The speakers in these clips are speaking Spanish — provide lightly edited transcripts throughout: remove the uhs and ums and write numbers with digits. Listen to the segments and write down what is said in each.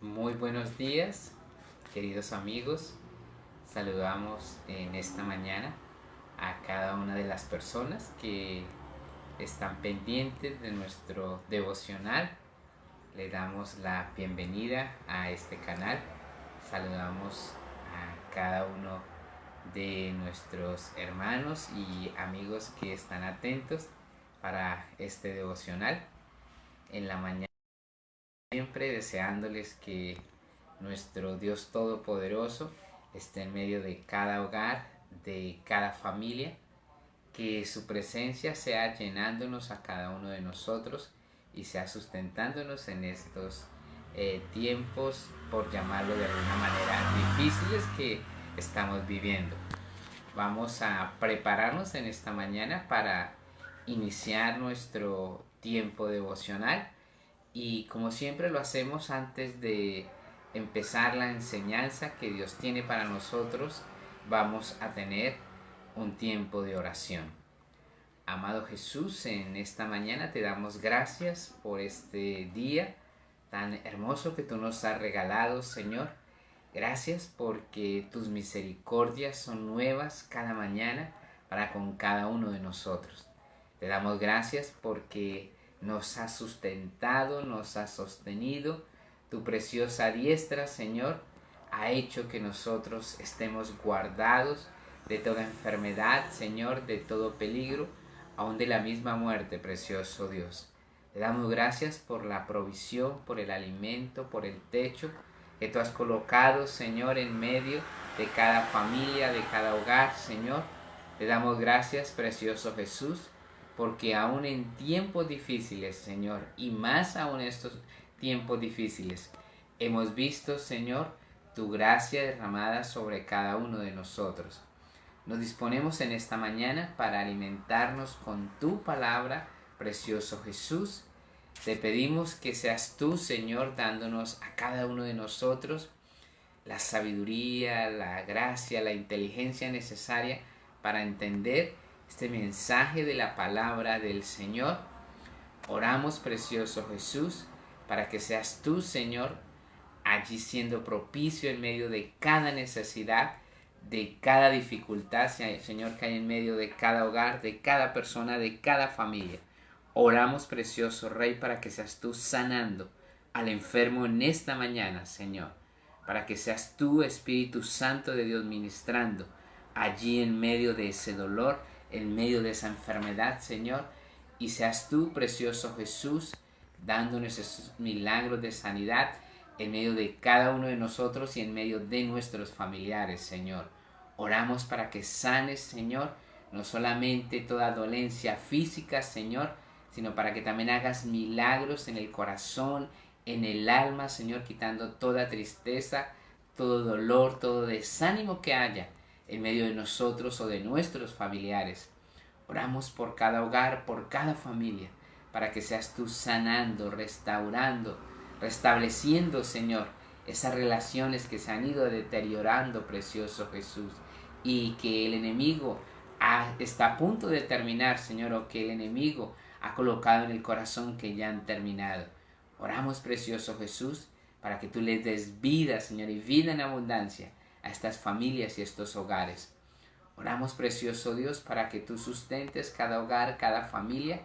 Muy buenos días, queridos amigos. Saludamos en esta mañana a cada una de las personas que están pendientes de nuestro devocional. Le damos la bienvenida a este canal. Saludamos a cada uno de nuestros hermanos y amigos que están atentos para este devocional en la mañana, siempre deseándoles que nuestro Dios Todopoderoso esté en medio de cada hogar, de cada familia, que su presencia sea llenándonos a cada uno de nosotros y sea sustentándonos en estos tiempos, por llamarlo de alguna manera, difíciles que estamos viviendo. Vamos a prepararnos en esta mañana para iniciar nuestro tiempo devocional y como siempre lo hacemos antes de empezar la enseñanza que Dios tiene para nosotros, vamos a tener un tiempo de oración. Amado Jesús, en esta mañana te damos gracias por este día tan hermoso que tú nos has regalado, Señor. Gracias porque tus misericordias son nuevas cada mañana para con cada uno de nosotros. Te damos gracias porque nos has sustentado, nos has sostenido. Tu preciosa diestra, Señor, ha hecho que nosotros estemos guardados de toda enfermedad, Señor, de todo peligro, aun de la misma muerte, precioso Dios. Te damos gracias por la provisión, por el alimento, por el techo que tú has colocado, Señor, en medio de cada familia, de cada hogar, Señor. Te damos gracias, precioso Jesús, porque aún en tiempos difíciles, Señor, y más aún estos tiempos difíciles, hemos visto, Señor, tu gracia derramada sobre cada uno de nosotros. Nos disponemos en esta mañana para alimentarnos con tu palabra, precioso Jesús. Te pedimos que seas tú, Señor, dándonos a cada uno de nosotros la sabiduría, la gracia, la inteligencia necesaria para entender este mensaje de la palabra del Señor. Oramos, precioso Jesús, para que seas tú, Señor, allí siendo propicio en medio de cada necesidad, de cada dificultad, Señor, que hay en medio de cada hogar, de cada persona, de cada familia. Oramos, precioso Rey, para que seas tú sanando al enfermo en esta mañana, Señor. Para que seas tú, Espíritu Santo de Dios, ministrando allí en medio de ese dolor, en medio de esa enfermedad, Señor. Y seas tú, precioso Jesús, dándonos esos milagros de sanidad en medio de cada uno de nosotros y en medio de nuestros familiares, Señor. Oramos para que sanes, Señor, no solamente toda dolencia física, Señor, sino para que también hagas milagros en el corazón, en el alma, Señor, quitando toda tristeza, todo dolor, todo desánimo que haya en medio de nosotros o de nuestros familiares. Oramos por cada hogar, por cada familia, para que seas tú sanando, restaurando, restableciendo, Señor, esas relaciones que se han ido deteriorando, precioso Jesús, y que el enemigo está a punto de terminar, Señor, o que el enemigo ha colocado en el corazón que ya han terminado. Oramos, precioso Jesús, para que tú les des vida, Señor, y vida en abundancia a estas familias y estos hogares. Oramos, precioso Dios, para que tú sustentes cada hogar, cada familia,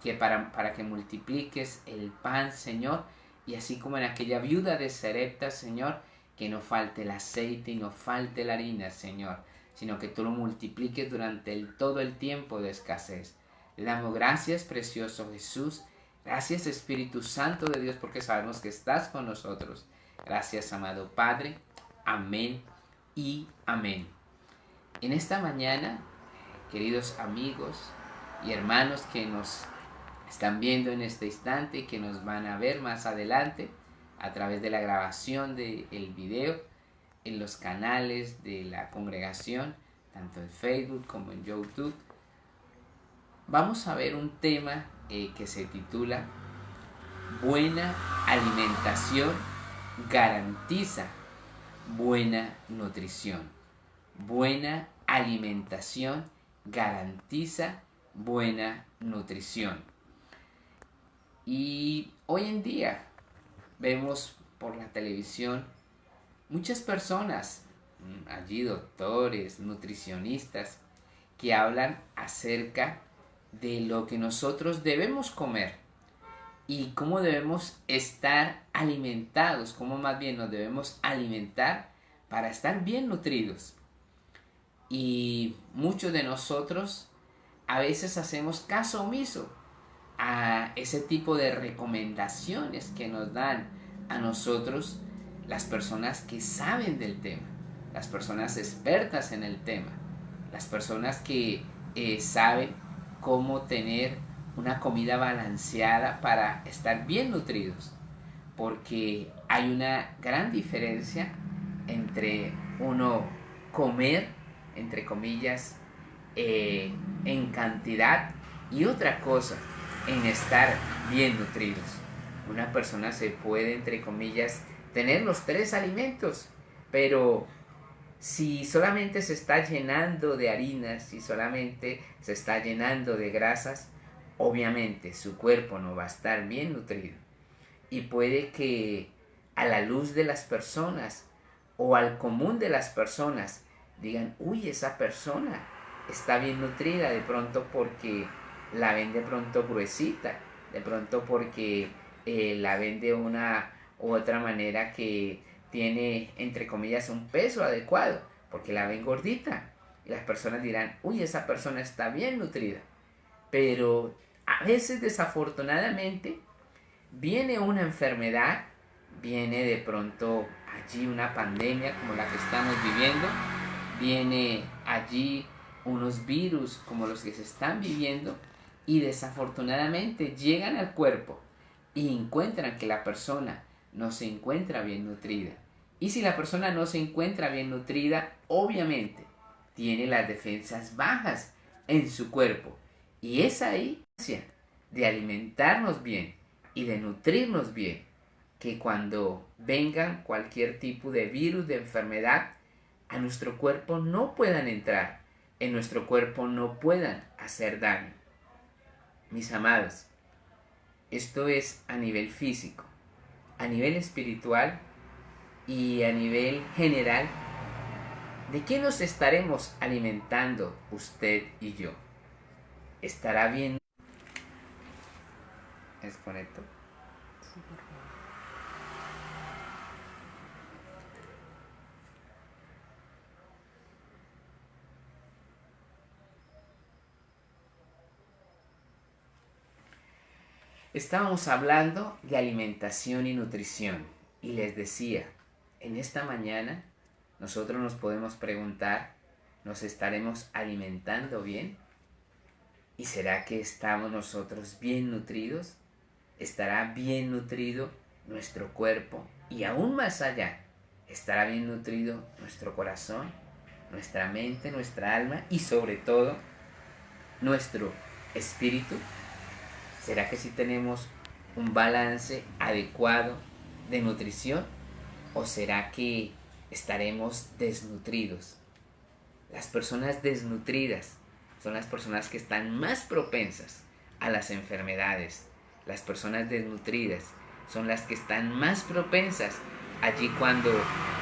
que para que multipliques el pan, Señor, y así como en aquella viuda de Sarepta, Señor, que no falte el aceite y no falte la harina, Señor, sino que tú lo multipliques durante todo el tiempo de escasez. Le damos gracias, precioso Jesús. Gracias, Espíritu Santo de Dios, porque sabemos que estás con nosotros. Gracias, amado Padre. Amén y amén. En esta mañana, queridos amigos y hermanos que nos están viendo en este instante y que nos van a ver más adelante a través de la grabación del video en los canales de la congregación, tanto en Facebook como en YouTube, vamos a ver un tema que se titula Buena alimentación garantiza buena nutrición. Buena alimentación garantiza buena nutrición. Y hoy en día vemos por la televisión muchas personas, allí doctores, nutricionistas, que hablan acerca de lo que nosotros debemos comer y cómo debemos estar alimentados, cómo más bien nos debemos alimentar para estar bien nutridos. Y muchos de nosotros a veces hacemos caso omiso a ese tipo de recomendaciones que nos dan a nosotros las personas que saben del tema, las personas expertas en el tema, las personas que saben cómo tener una comida balanceada para estar bien nutridos, porque hay una gran diferencia entre uno comer, entre comillas, en cantidad y otra cosa en estar bien nutridos. Una persona se puede, entre comillas, tener los 3 alimentos, pero si solamente se está llenando de harinas, si solamente se está llenando de grasas, obviamente su cuerpo no va a estar bien nutrido. Y puede que a la luz de las personas o al común de las personas digan, uy, esa persona está bien nutrida, de pronto porque la ven de pronto gruesita, de pronto porque la ven de una u otra manera que tiene, entre comillas, un peso adecuado, porque la ven gordita. Y las personas dirán, uy, esa persona está bien nutrida. Pero a veces, desafortunadamente, viene una enfermedad, viene de pronto allí una pandemia como la que estamos viviendo, viene allí unos virus como los que se están viviendo y desafortunadamente llegan al cuerpo y encuentran que la persona no se encuentra bien nutrida. Y si la persona no se encuentra bien nutrida, obviamente tiene las defensas bajas en su cuerpo. Y es ahí de alimentarnos bien y de nutrirnos bien, que cuando vengan cualquier tipo de virus, de enfermedad, a nuestro cuerpo no puedan entrar, en nuestro cuerpo no puedan hacer daño. Mis amados, esto es a nivel físico, a nivel espiritual y a nivel general. ¿De qué nos estaremos alimentando usted y yo? ¿Estará bien? ¿Es correcto? Sí, por favor. Estábamos hablando de alimentación y nutrición y les decía, en esta mañana nosotros nos podemos preguntar, ¿nos estaremos alimentando bien? ¿Y será que estamos nosotros bien nutridos? ¿Estará bien nutrido nuestro cuerpo? Y aún más allá, ¿estará bien nutrido nuestro corazón, nuestra mente, nuestra alma y sobre todo nuestro espíritu? ¿Será que sí tenemos un balance adecuado de nutrición? ¿O será que estaremos desnutridos? Las personas desnutridas son las personas que están más propensas a las enfermedades. Las personas desnutridas son las que están más propensas allí cuando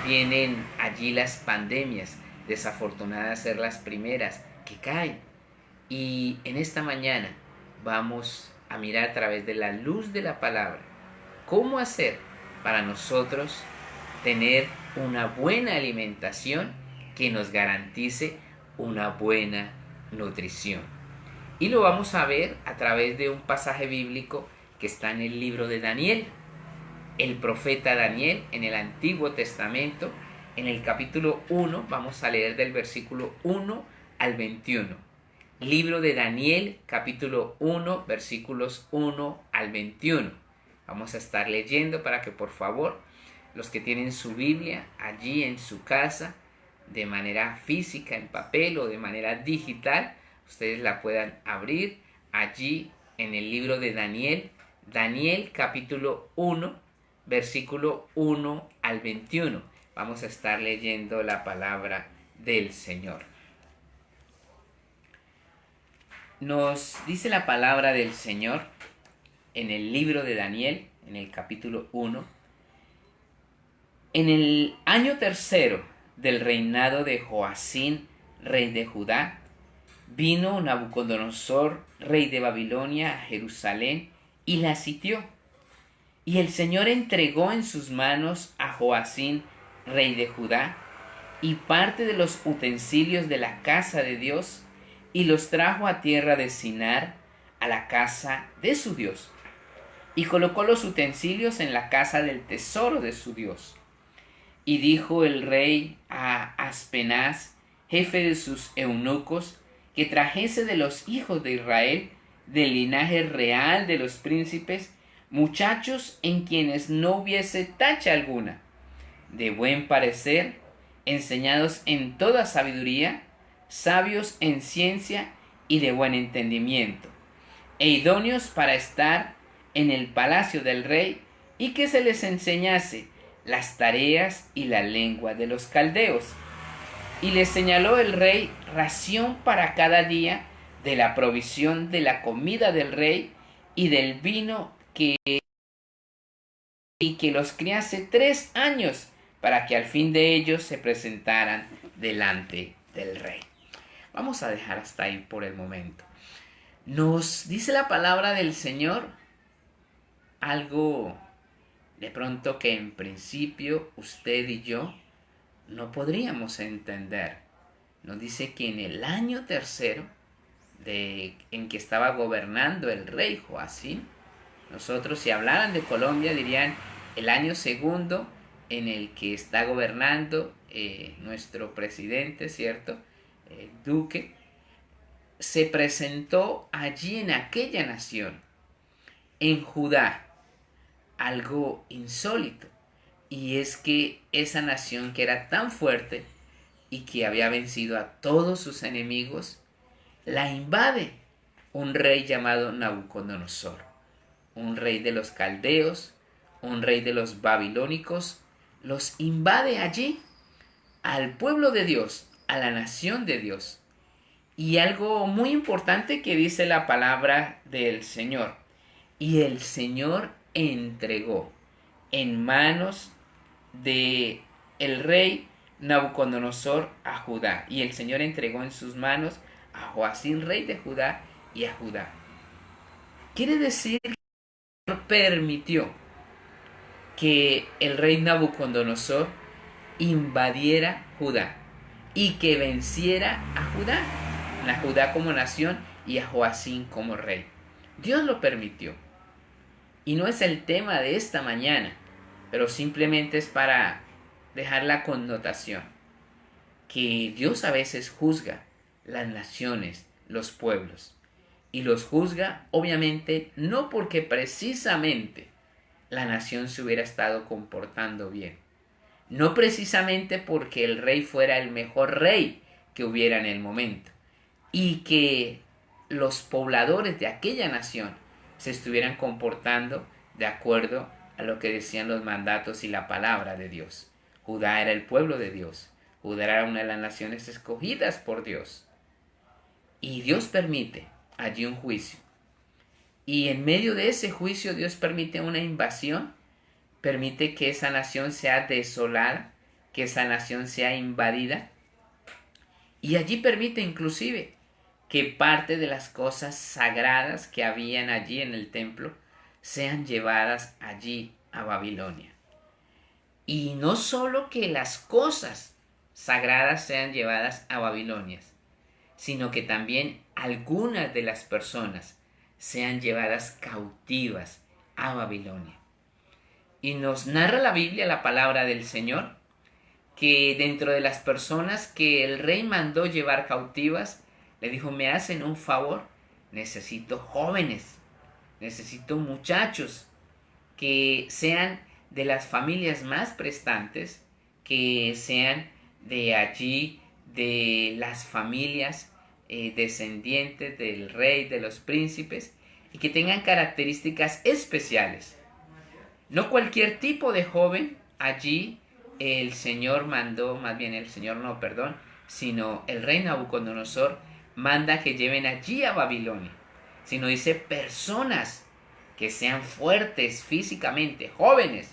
vienen allí las pandemias, desafortunadas ser las primeras que caen. Y en esta mañana vamos a mirar a través de la luz de la palabra cómo hacer para nosotros tener una buena alimentación que nos garantice una buena nutrición. Y lo vamos a ver a través de un pasaje bíblico que está en el libro de Daniel. El profeta Daniel en el Antiguo Testamento, en el capítulo 1, vamos a leer del versículo 1 al 21. Libro de Daniel, capítulo 1, versículos 1 al 21. Vamos a estar leyendo para que por favor los que tienen su Biblia allí en su casa, de manera física, en papel o de manera digital, ustedes la puedan abrir allí en el libro de Daniel, Daniel capítulo 1, versículo 1 al 21. Vamos a estar leyendo la palabra del Señor. Nos dice la palabra del Señor en el libro de Daniel, en el capítulo 1, En el año tercero del reinado de Joacín, rey de Judá, vino Nabucodonosor, rey de Babilonia, a Jerusalén y la sitió. Y el Señor entregó en sus manos a Joacín, rey de Judá, y parte de los utensilios de la casa de Dios, y los trajo a tierra de Sinar, a la casa de su Dios, y colocó los utensilios en la casa del tesoro de su Dios. Y dijo el rey a Aspenaz, jefe de sus eunucos, que trajese de los hijos de Israel, del linaje real de los príncipes, muchachos en quienes no hubiese tacha alguna, de buen parecer, enseñados en toda sabiduría, sabios en ciencia y de buen entendimiento, e idóneos para estar en el palacio del rey, y que se les enseñase las tareas y la lengua de los caldeos. Y les señaló el rey ración para cada día de la provisión de la comida del rey y del vino y que los criase 3 años, para que al fin de ellos se presentaran delante del rey. Vamos a dejar hasta ahí por el momento. Nos dice la palabra del Señor algo de pronto que en principio usted y yo no podríamos entender. Nos dice que en el año tercero en que estaba gobernando el rey Joacín, nosotros si hablaran de Colombia dirían el año segundo en el que está gobernando nuestro presidente, ¿cierto? Duque, se presentó allí en aquella nación, en Judá, algo insólito. Y es que esa nación que era tan fuerte y que había vencido a todos sus enemigos, la invade un rey llamado Nabucodonosor, un rey de los caldeos, un rey de los babilónicos, los invade allí al pueblo de Dios, a la nación de Dios. Y algo muy importante que dice la palabra del Señor, y el Señor entregó en manos de el rey Nabucodonosor a Judá, y el Señor entregó en sus manos a Joacín, rey de Judá, y a Judá. Quiere decir que el Señor permitió que el rey Nabucodonosor invadiera Judá y que venciera a Judá, a Judá como nación y a Joacín como rey. Dios lo permitió. Y no es el tema de esta mañana, pero simplemente es para dejar la connotación que Dios a veces juzga las naciones, los pueblos, y los juzga obviamente no porque precisamente la nación se hubiera estado comportando bien, no precisamente porque el rey fuera el mejor rey que hubiera en el momento, y que los pobladores de aquella nación se estuvieran comportando de acuerdo a lo que decían los mandatos y la palabra de Dios. Judá era el pueblo de Dios. Judá era una de las naciones escogidas por Dios. Y Dios permite allí un juicio. Y en medio de ese juicio Dios permite una invasión, permite que esa nación sea desolada, que esa nación sea invadida. Y allí permite inclusive que parte de las cosas sagradas que habían allí en el templo sean llevadas allí a Babilonia. Y no solo que las cosas sagradas sean llevadas a Babilonia, sino que también algunas de las personas sean llevadas cautivas a Babilonia. Y nos narra la Biblia, la palabra del Señor, que dentro de las personas que el rey mandó llevar cautivas, le dijo: me hacen un favor, necesito jóvenes, necesito muchachos que sean de las familias más prestantes, que sean de allí, de las familias descendientes del rey, de los príncipes, y que tengan características especiales. No cualquier tipo de joven. Allí el Señor mandó, más bien el Señor no, perdón, sino el rey Nabucodonosor manda que lleven allí a Babilonia, sino dice personas que sean fuertes físicamente, jóvenes,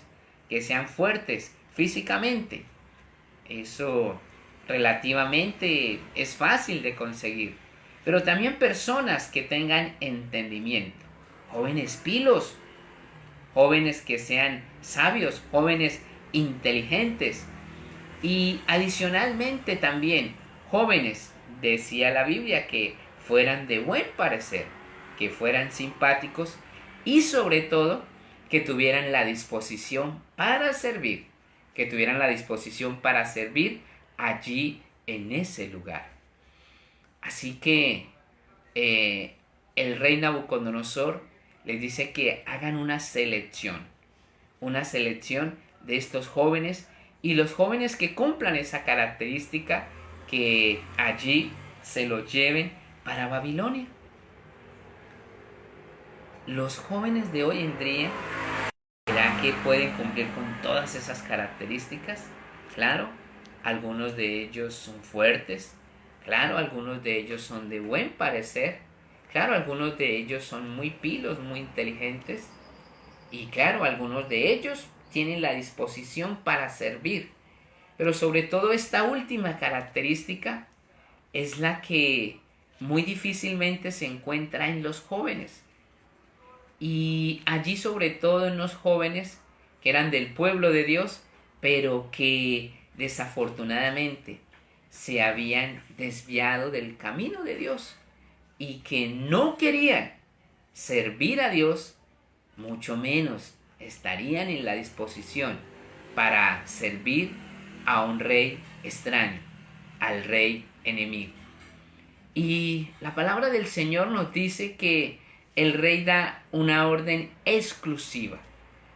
que sean fuertes físicamente. Eso relativamente es fácil de conseguir. Pero también personas que tengan entendimiento. Jóvenes pilos, jóvenes que sean sabios, jóvenes inteligentes. Y adicionalmente también jóvenes, decía la Biblia, que fueran de buen parecer, que fueran simpáticos y sobre todo que tuvieran la disposición para servir, que tuvieran la disposición para servir allí en ese lugar. Así que el rey Nabucodonosor les dice que hagan una selección de estos jóvenes, y los jóvenes que cumplan esa característica, que allí se los lleven para Babilonia. Los jóvenes de hoy en día, ¿será que pueden cumplir con todas esas características? Claro, algunos de ellos son fuertes, claro, algunos de ellos son de buen parecer, claro, algunos de ellos son muy pilos, muy inteligentes, y claro, algunos de ellos tienen la disposición para servir. Pero sobre todo esta última característica es la que muy difícilmente se encuentra en los jóvenes. Y allí sobre todo en los jóvenes que eran del pueblo de Dios, pero que desafortunadamente se habían desviado del camino de Dios y que no querían servir a Dios, mucho menos estarían en la disposición para servir a un rey extraño, al rey enemigo. Y la palabra del Señor nos dice que el rey da una orden exclusiva.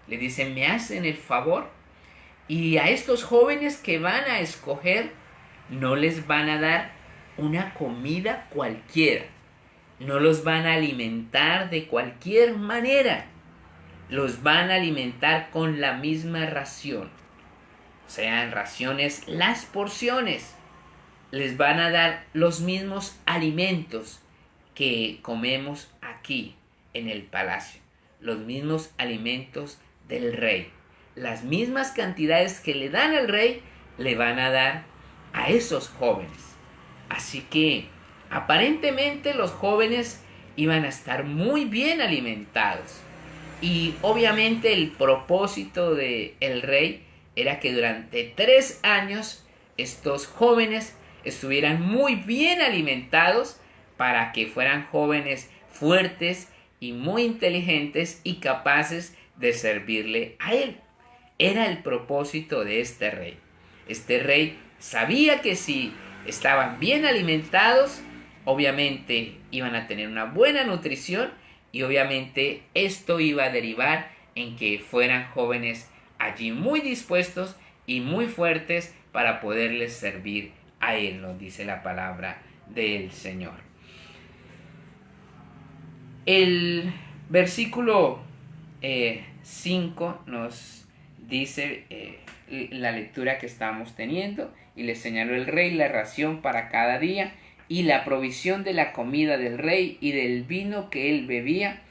Le dice: me hacen el favor, y a estos jóvenes que van a escoger no les van a dar una comida cualquiera, no los van a alimentar de cualquier manera, los van a alimentar con la misma ración, o sea, en raciones, las porciones. Les van a dar los mismos alimentos que comemos aquí en el palacio, los mismos alimentos del rey, las mismas cantidades que le dan al rey, le van a dar a esos jóvenes. Así que aparentemente los jóvenes iban a estar muy bien alimentados, y obviamente el propósito del rey era que durante 3 años estos jóvenes estuvieran muy bien alimentados, para que fueran jóvenes fuertes y muy inteligentes y capaces de servirle a él. Era el propósito de este rey. Este rey sabía que si estaban bien alimentados, obviamente iban a tener una buena nutrición, y obviamente esto iba a derivar en que fueran jóvenes allí muy dispuestos y muy fuertes para poderles servir a él, nos dice la palabra del Señor. El versículo 5 nos dice la lectura que estamos teniendo: y le señaló el rey la ración para cada día, y la provisión de la comida del rey y del vino que él bebía,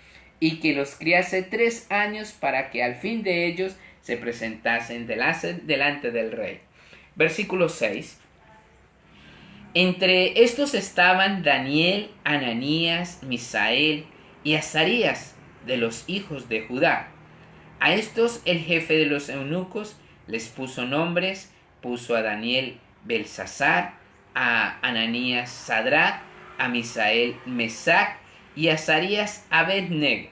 y que los criase 3 años, para que al fin de ellos se presentasen delante del rey. Versículo 6. Entre estos estaban Daniel, Ananías, Misael y Azarías, de los hijos de Judá. A estos el jefe de los eunucos les puso nombres: puso a Daniel Belsasar, a Ananías Sadrach, a Misael Mesac, y a Azarías Abed-nego.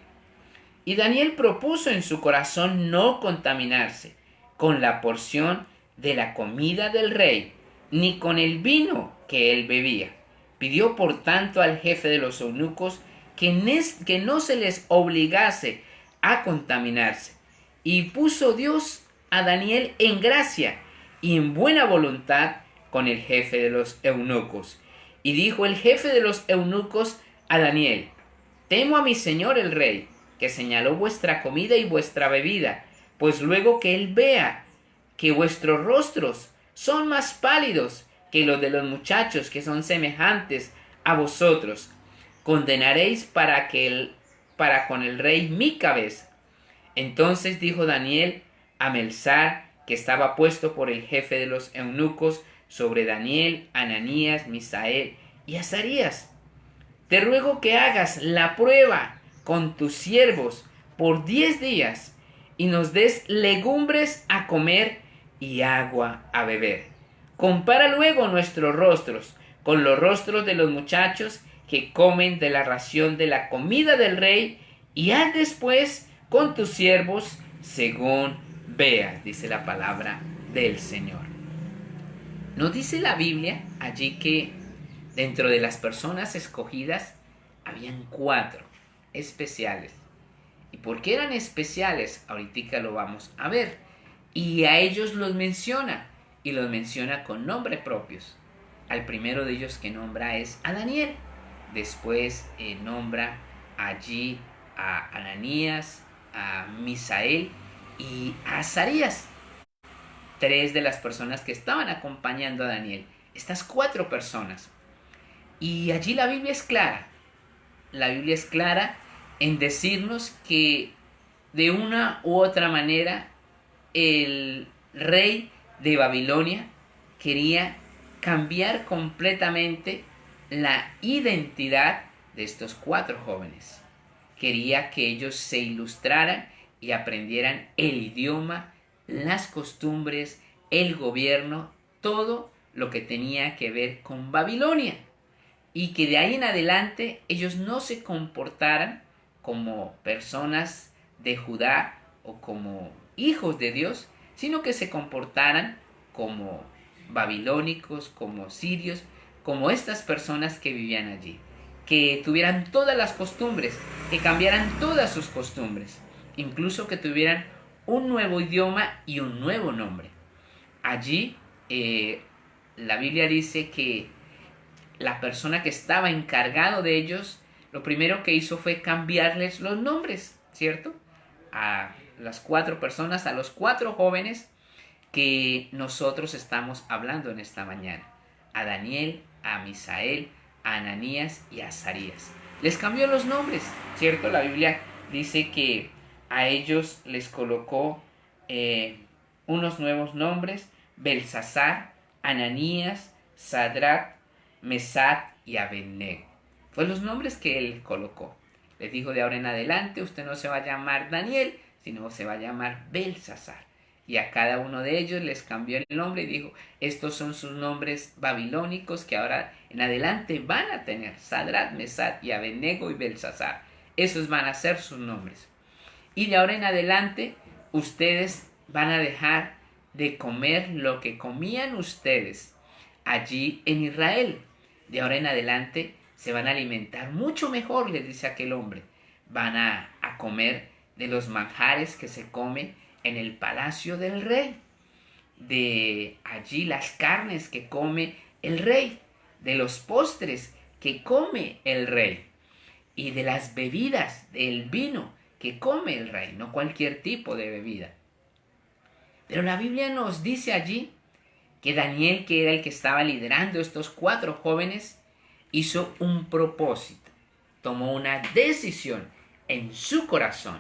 Y Daniel propuso en su corazón no contaminarse con la porción de la comida del rey, ni con el vino que él bebía. Pidió por tanto al jefe de los eunucos que no se les obligase a contaminarse. Y puso Dios a Daniel en gracia y en buena voluntad con el jefe de los eunucos. Y dijo el jefe de los eunucos a Daniel: temo a mi señor el rey, que señaló vuestra comida y vuestra bebida, pues luego que él vea que vuestros rostros son más pálidos que los de los muchachos que son semejantes a vosotros, condenaréis para con el rey mi cabeza. Entonces dijo Daniel a Melzar que estaba puesto por el jefe de los eunucos sobre Daniel, Ananías, Misael y Azarías. Te ruego que hagas la prueba con tus siervos por 10 días y nos des legumbres a comer y agua a beber. Compara luego nuestros rostros con los rostros de los muchachos que comen de la ración de la comida del rey, y haz después con tus siervos según veas, dice la palabra del Señor. Nos dice la Biblia allí que dentro de las personas escogidas habían 4 especiales. ¿Y por qué eran especiales? Ahorita lo vamos a ver. Y a ellos los menciona, y los menciona con nombres propios. Al primero de ellos que nombra es a Daniel. Después nombra allí a Ananías, a Misael y a Azarías. 3 de las personas que estaban acompañando a Daniel. Estas 4 personas. Y allí la Biblia es clara. La Biblia es clara en decirnos que de una u otra manera el rey de Babilonia quería cambiar completamente la identidad de estos 4 jóvenes. Quería que ellos se ilustraran y aprendieran el idioma, las costumbres, el gobierno, todo lo que tenía que ver con Babilonia. Y que de ahí en adelante ellos no se comportaran como personas de Judá o como hijos de Dios, sino que se comportaran como babilónicos, como sirios, como estas personas que vivían allí, que tuvieran todas las costumbres, que cambiaran todas sus costumbres, incluso que tuvieran un nuevo idioma y un nuevo nombre. Allí la Biblia dice que la persona que estaba encargado de ellos, lo primero que hizo fue cambiarles los nombres, ¿cierto? A las 4 personas, a los 4 jóvenes que nosotros estamos hablando en esta mañana. A Daniel, a Misael, a Ananías y a Azarías. Les cambió los nombres, ¿cierto? La Biblia dice que a ellos les colocó unos nuevos nombres: Belsasar, Ananías, Sadrach, Mesach y Abednego. Fue los nombres que él colocó. Les dijo: de ahora en adelante usted no se va a llamar Daniel, sino se va a llamar Belsasar. Y a cada uno de ellos les cambió el nombre y dijo: estos son sus nombres babilónicos que ahora en adelante van a tener: Sadrach, Mesach y Abednego y Belsasar. Esos van a ser sus nombres. Y de ahora en adelante ustedes van a dejar de comer lo que comían ustedes allí en Israel. De ahora en adelante se van a alimentar mucho mejor, les dice aquel hombre. Van a comer de los manjares que se comen en el palacio del rey, de allí las carnes que come el rey, de los postres que come el rey, y de las bebidas, del vino que come el rey, no cualquier tipo de bebida. Pero la Biblia nos dice allí que Daniel, que era el que estaba liderando estos 4 jóvenes, hizo un propósito, tomó una decisión en su corazón.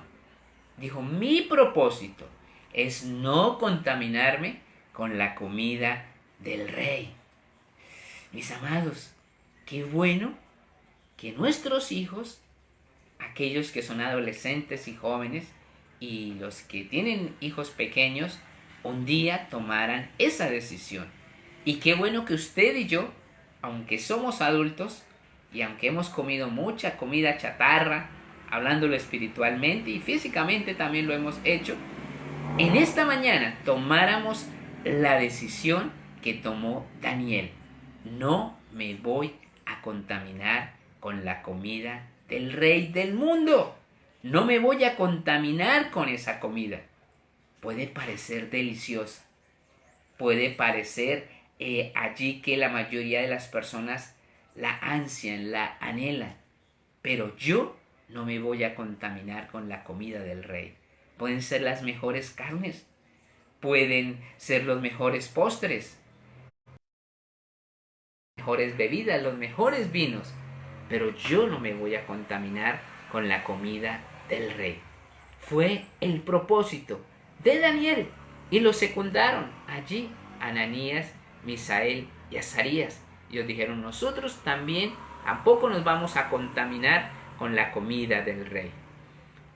Dijo: mi propósito es no contaminarme con la comida del rey. Mis amados, qué bueno que nuestros hijos, aquellos que son adolescentes y jóvenes, y los que tienen hijos pequeños, un día tomaran esa decisión. Y qué bueno que usted y yo, aunque somos adultos y aunque hemos comido mucha comida chatarra, hablándolo espiritualmente y físicamente también lo hemos hecho, en esta mañana tomáramos la decisión que tomó Daniel: no me voy a contaminar con la comida del rey del mundo, no me voy a contaminar con esa comida. Puede parecer deliciosa, puede parecer allí que la mayoría de las personas la ansian, la anhelan, pero yo no me voy a contaminar con la comida del rey. Pueden ser las mejores carnes, pueden ser los mejores postres, las mejores bebidas, los mejores vinos, pero yo no me voy a contaminar con la comida del rey. Fue el propósito de Daniel, Y lo secundaron allí Ananías, Misael y Azarías. Y ellos dijeron, nosotros también tampoco nos vamos a contaminar con la comida del rey.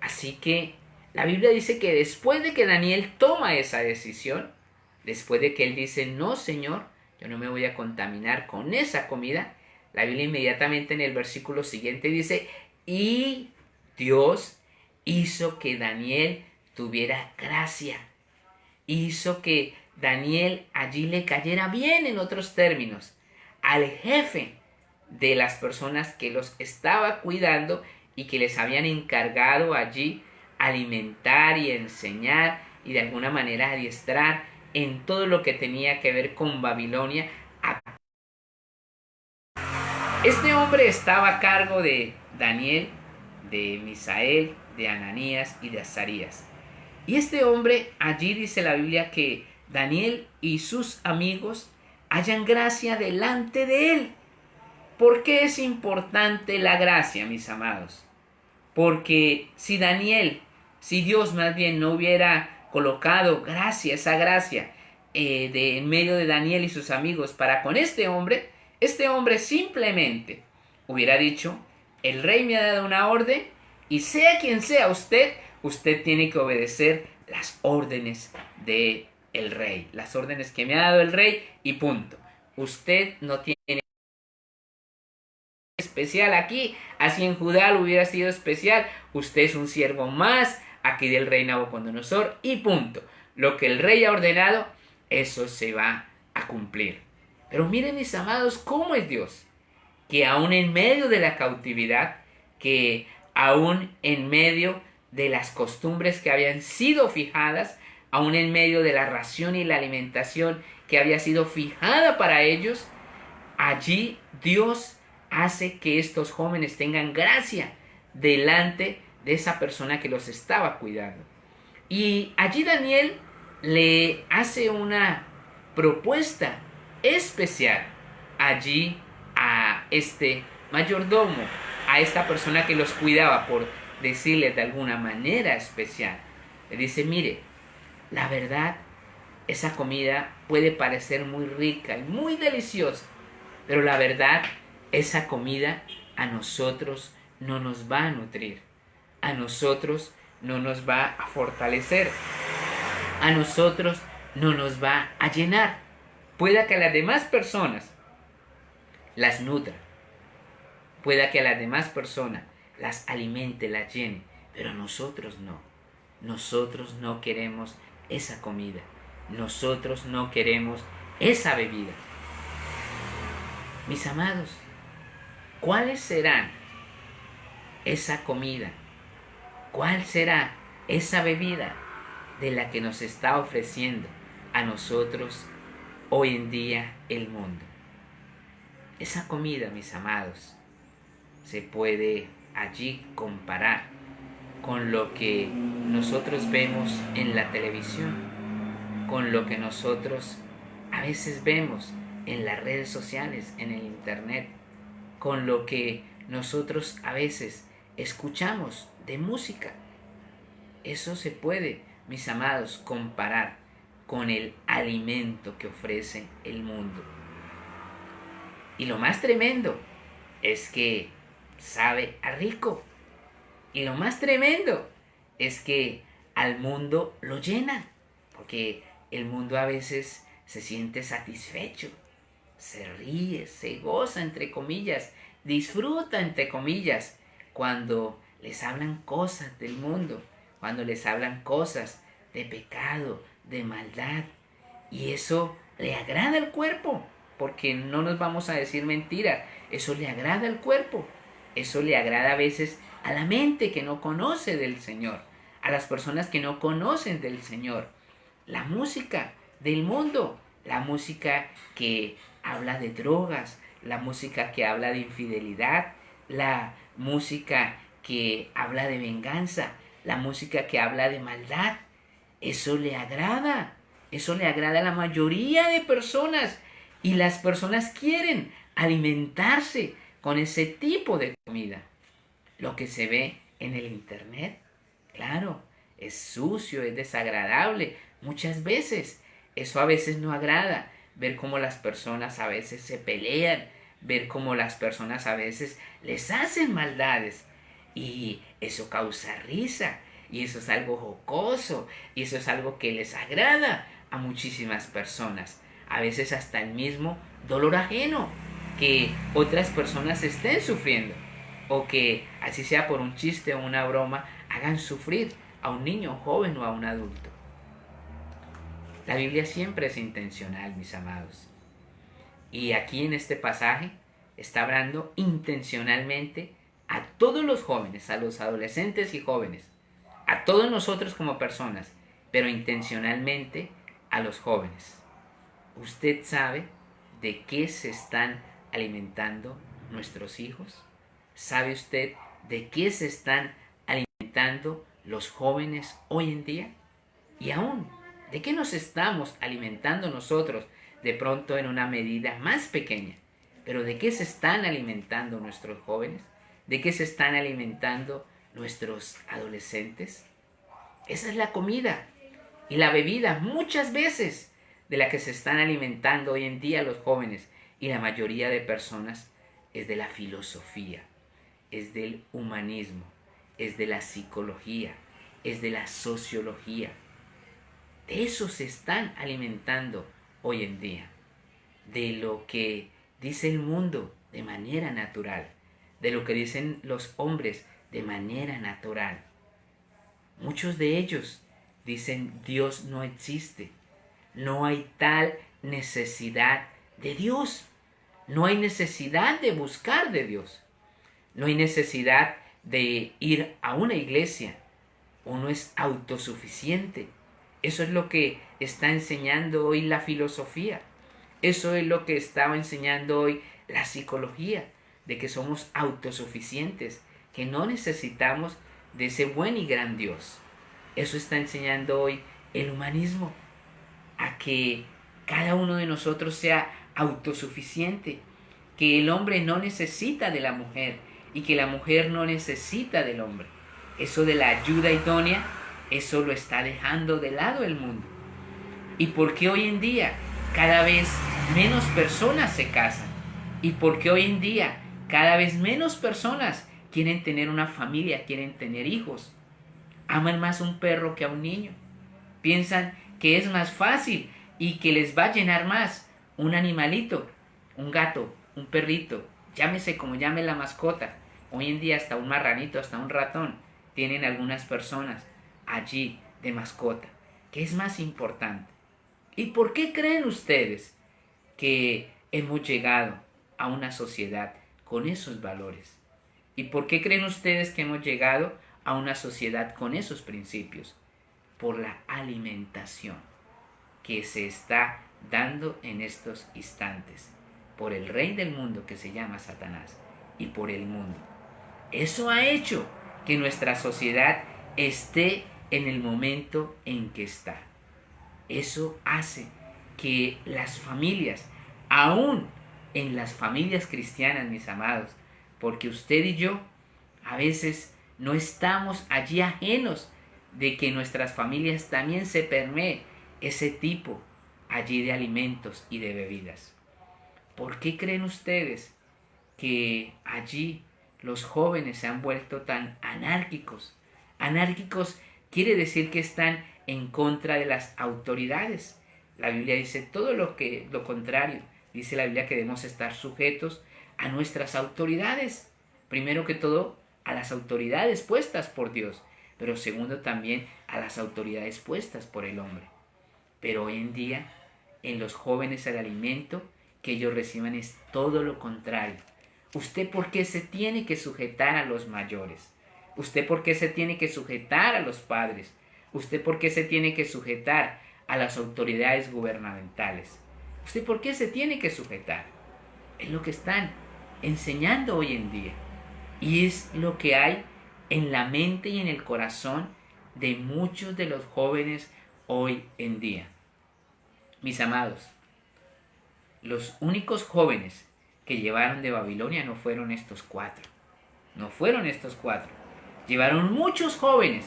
Así que la Biblia dice que después de que Daniel toma esa decisión, después de que él dice, no, Señor, yo no me voy a contaminar con esa comida, la Biblia inmediatamente en el versículo siguiente dice, y Dios hizo que Daniel tuviera gracia. Hizo que Daniel allí le cayera bien, en otros términos, al jefe de las personas que los estaba cuidando y que les habían encargado allí alimentar y enseñar y de alguna manera adiestrar en todo lo que tenía que ver con Babilonia. Este hombre estaba a cargo de Daniel, de Misael, de Ananías y de Azarías. Y este hombre, allí dice la Biblia que Daniel y sus amigos hallan gracia delante de él. ¿Por qué es importante la gracia, mis amados? Porque si Dios más bien no hubiera colocado gracia, esa gracia en medio de Daniel y sus amigos para con este hombre simplemente hubiera dicho, el rey me ha dado una orden y sea quien sea usted tiene que obedecer las órdenes del rey, las órdenes que me ha dado el rey y punto. Usted no tiene especial aquí, así en Judá lo hubiera sido especial, usted es un siervo más aquí del rey Nabucodonosor y punto. Lo que el rey ha ordenado, eso se va a cumplir. Pero miren, mis amados, cómo es Dios, que aún en medio de la cautividad, que aún en medio de las costumbres que habían sido fijadas, aún en medio de la ración y la alimentación que había sido fijada para ellos, allí Dios hace que estos jóvenes tengan gracia delante de esa persona que los estaba cuidando. Y allí Daniel le hace una propuesta especial allí a este mayordomo, a esta persona que los cuidaba, por decirle de alguna manera especial. Le dice, mire, la verdad, esa comida puede parecer muy rica y muy deliciosa, pero la verdad, esa comida a nosotros no nos va a nutrir, a nosotros no nos va a fortalecer, a nosotros no nos va a llenar. Pueda que a las demás personas las nutra, pueda que a las demás personas las alimente, las llene, pero a nosotros no. Nosotros no queremos esa comida, nosotros no queremos esa bebida. Mis amados, ¿cuáles serán esa comida? ¿Cuál será esa bebida de la que nos está ofreciendo a nosotros hoy en día el mundo? Esa comida, mis amados, se puede allí comparar con lo que nosotros vemos en la televisión, con lo que nosotros a veces vemos en las redes sociales, en el internet, con lo que nosotros a veces escuchamos de música. Eso se puede, mis amados, comparar con el alimento que ofrece el mundo. Y lo más tremendo es que sabe a rico. Y lo más tremendo es que al mundo lo llena, porque el mundo a veces se siente satisfecho, se ríe, se goza, entre comillas, disfruta, entre comillas, cuando les hablan cosas del mundo, cuando les hablan cosas de pecado, de maldad. Y eso le agrada al cuerpo, porque no nos vamos a decir mentiras, eso le agrada al cuerpo, eso le agrada a veces a la mente que no conoce del Señor, a las personas que no conocen del Señor. La música del mundo, la música que habla de drogas, la música que habla de infidelidad, la música que habla de venganza, la música que habla de maldad. Eso le agrada a la mayoría de personas, y las personas quieren alimentarse con ese tipo de comida. Lo que se ve en el internet, claro, es sucio, es desagradable, Muchas veces. Eso a veces no agrada. Ver cómo las personas a veces se pelean. Ver cómo las personas a veces les hacen maldades. Y eso causa risa. Y eso es algo jocoso. Y eso es algo que les agrada a muchísimas personas. A veces hasta el mismo dolor ajeno que otras personas estén sufriendo. O que, así sea por un chiste o una broma, hagan sufrir a un niño, un joven o a un adulto. La Biblia siempre es intencional, mis amados. Y aquí en este pasaje está hablando intencionalmente a todos los jóvenes, a los adolescentes y jóvenes, a todos nosotros como personas, pero intencionalmente a los jóvenes. ¿Usted sabe de qué se están alimentando nuestros hijos? ¿Sabe usted de qué se están alimentando los jóvenes hoy en día? Y aún, ¿de qué nos estamos alimentando nosotros de pronto en una medida más pequeña? Pero ¿de qué se están alimentando nuestros jóvenes? ¿De qué se están alimentando nuestros adolescentes? Esa es la comida y la bebida muchas veces de la que se están alimentando hoy en día los jóvenes y la mayoría de personas es de la filosofía, es del humanismo, es de la psicología, es de la sociología. De eso se están alimentando hoy en día, de lo que dice el mundo de manera natural, de lo que dicen los hombres de manera natural. Muchos de ellos dicen Dios no existe, no hay tal necesidad de Dios, no hay necesidad de buscar de Dios, no hay necesidad de ir a una iglesia, uno es autosuficiente. Eso es lo que está enseñando hoy la filosofía. Eso es lo que estaba enseñando hoy la psicología, de que somos autosuficientes, que no necesitamos de ese buen y gran Dios. Eso está enseñando hoy el humanismo, a que cada uno de nosotros sea autosuficiente, que el hombre no necesita de la mujer y que la mujer no necesita del hombre. Eso de la ayuda idónea, eso lo está dejando de lado el mundo. ¿Y por qué hoy en día cada vez menos personas se casan? ¿Y por qué hoy en día cada vez menos personas quieren tener una familia, quieren tener hijos? Aman más a un perro que a un niño. Piensan que es más fácil y que les va a llenar más un animalito, un gato, un perrito, llámese como llame la mascota. Hoy en día hasta un marranito, hasta un ratón tienen algunas personas allí de mascota. ¿Qué es más importante? ¿Y por qué creen ustedes que hemos llegado a una sociedad con esos valores? ¿Y por qué creen ustedes que hemos llegado a una sociedad con esos principios? Por la alimentación que se está dando en estos instantes, por el rey del mundo que se llama Satanás y por el mundo. Eso ha hecho que nuestra sociedad esté en el momento en que está. Eso hace que las familias, aún en las familias cristianas, mis amados, porque usted y yo a veces no estamos allí ajenos de que en nuestras familias también se permee ese tipo allí de alimentos y de bebidas. ¿Por qué creen ustedes que allí los jóvenes se han vuelto tan anárquicos? Anárquicos quiere decir que están en contra de las autoridades. La Biblia dice todo lo contrario. Dice la Biblia que debemos estar sujetos a nuestras autoridades. Primero que todo, a las autoridades puestas por Dios, pero segundo también a las autoridades puestas por el hombre. Pero hoy en día, en los jóvenes el alimento que ellos reciben es todo lo contrario. ¿Usted por qué se tiene que sujetar a los mayores? ¿Usted por qué se tiene que sujetar a los padres? ¿Usted por qué se tiene que sujetar a las autoridades gubernamentales? ¿Usted por qué se tiene que sujetar? Es lo que están enseñando hoy en día. Y es lo que hay en la mente y en el corazón de muchos de los jóvenes hoy en día. Mis amados, los únicos jóvenes que llevaron de Babilonia no fueron estos cuatro. No fueron estos cuatro. Llevaron muchos jóvenes,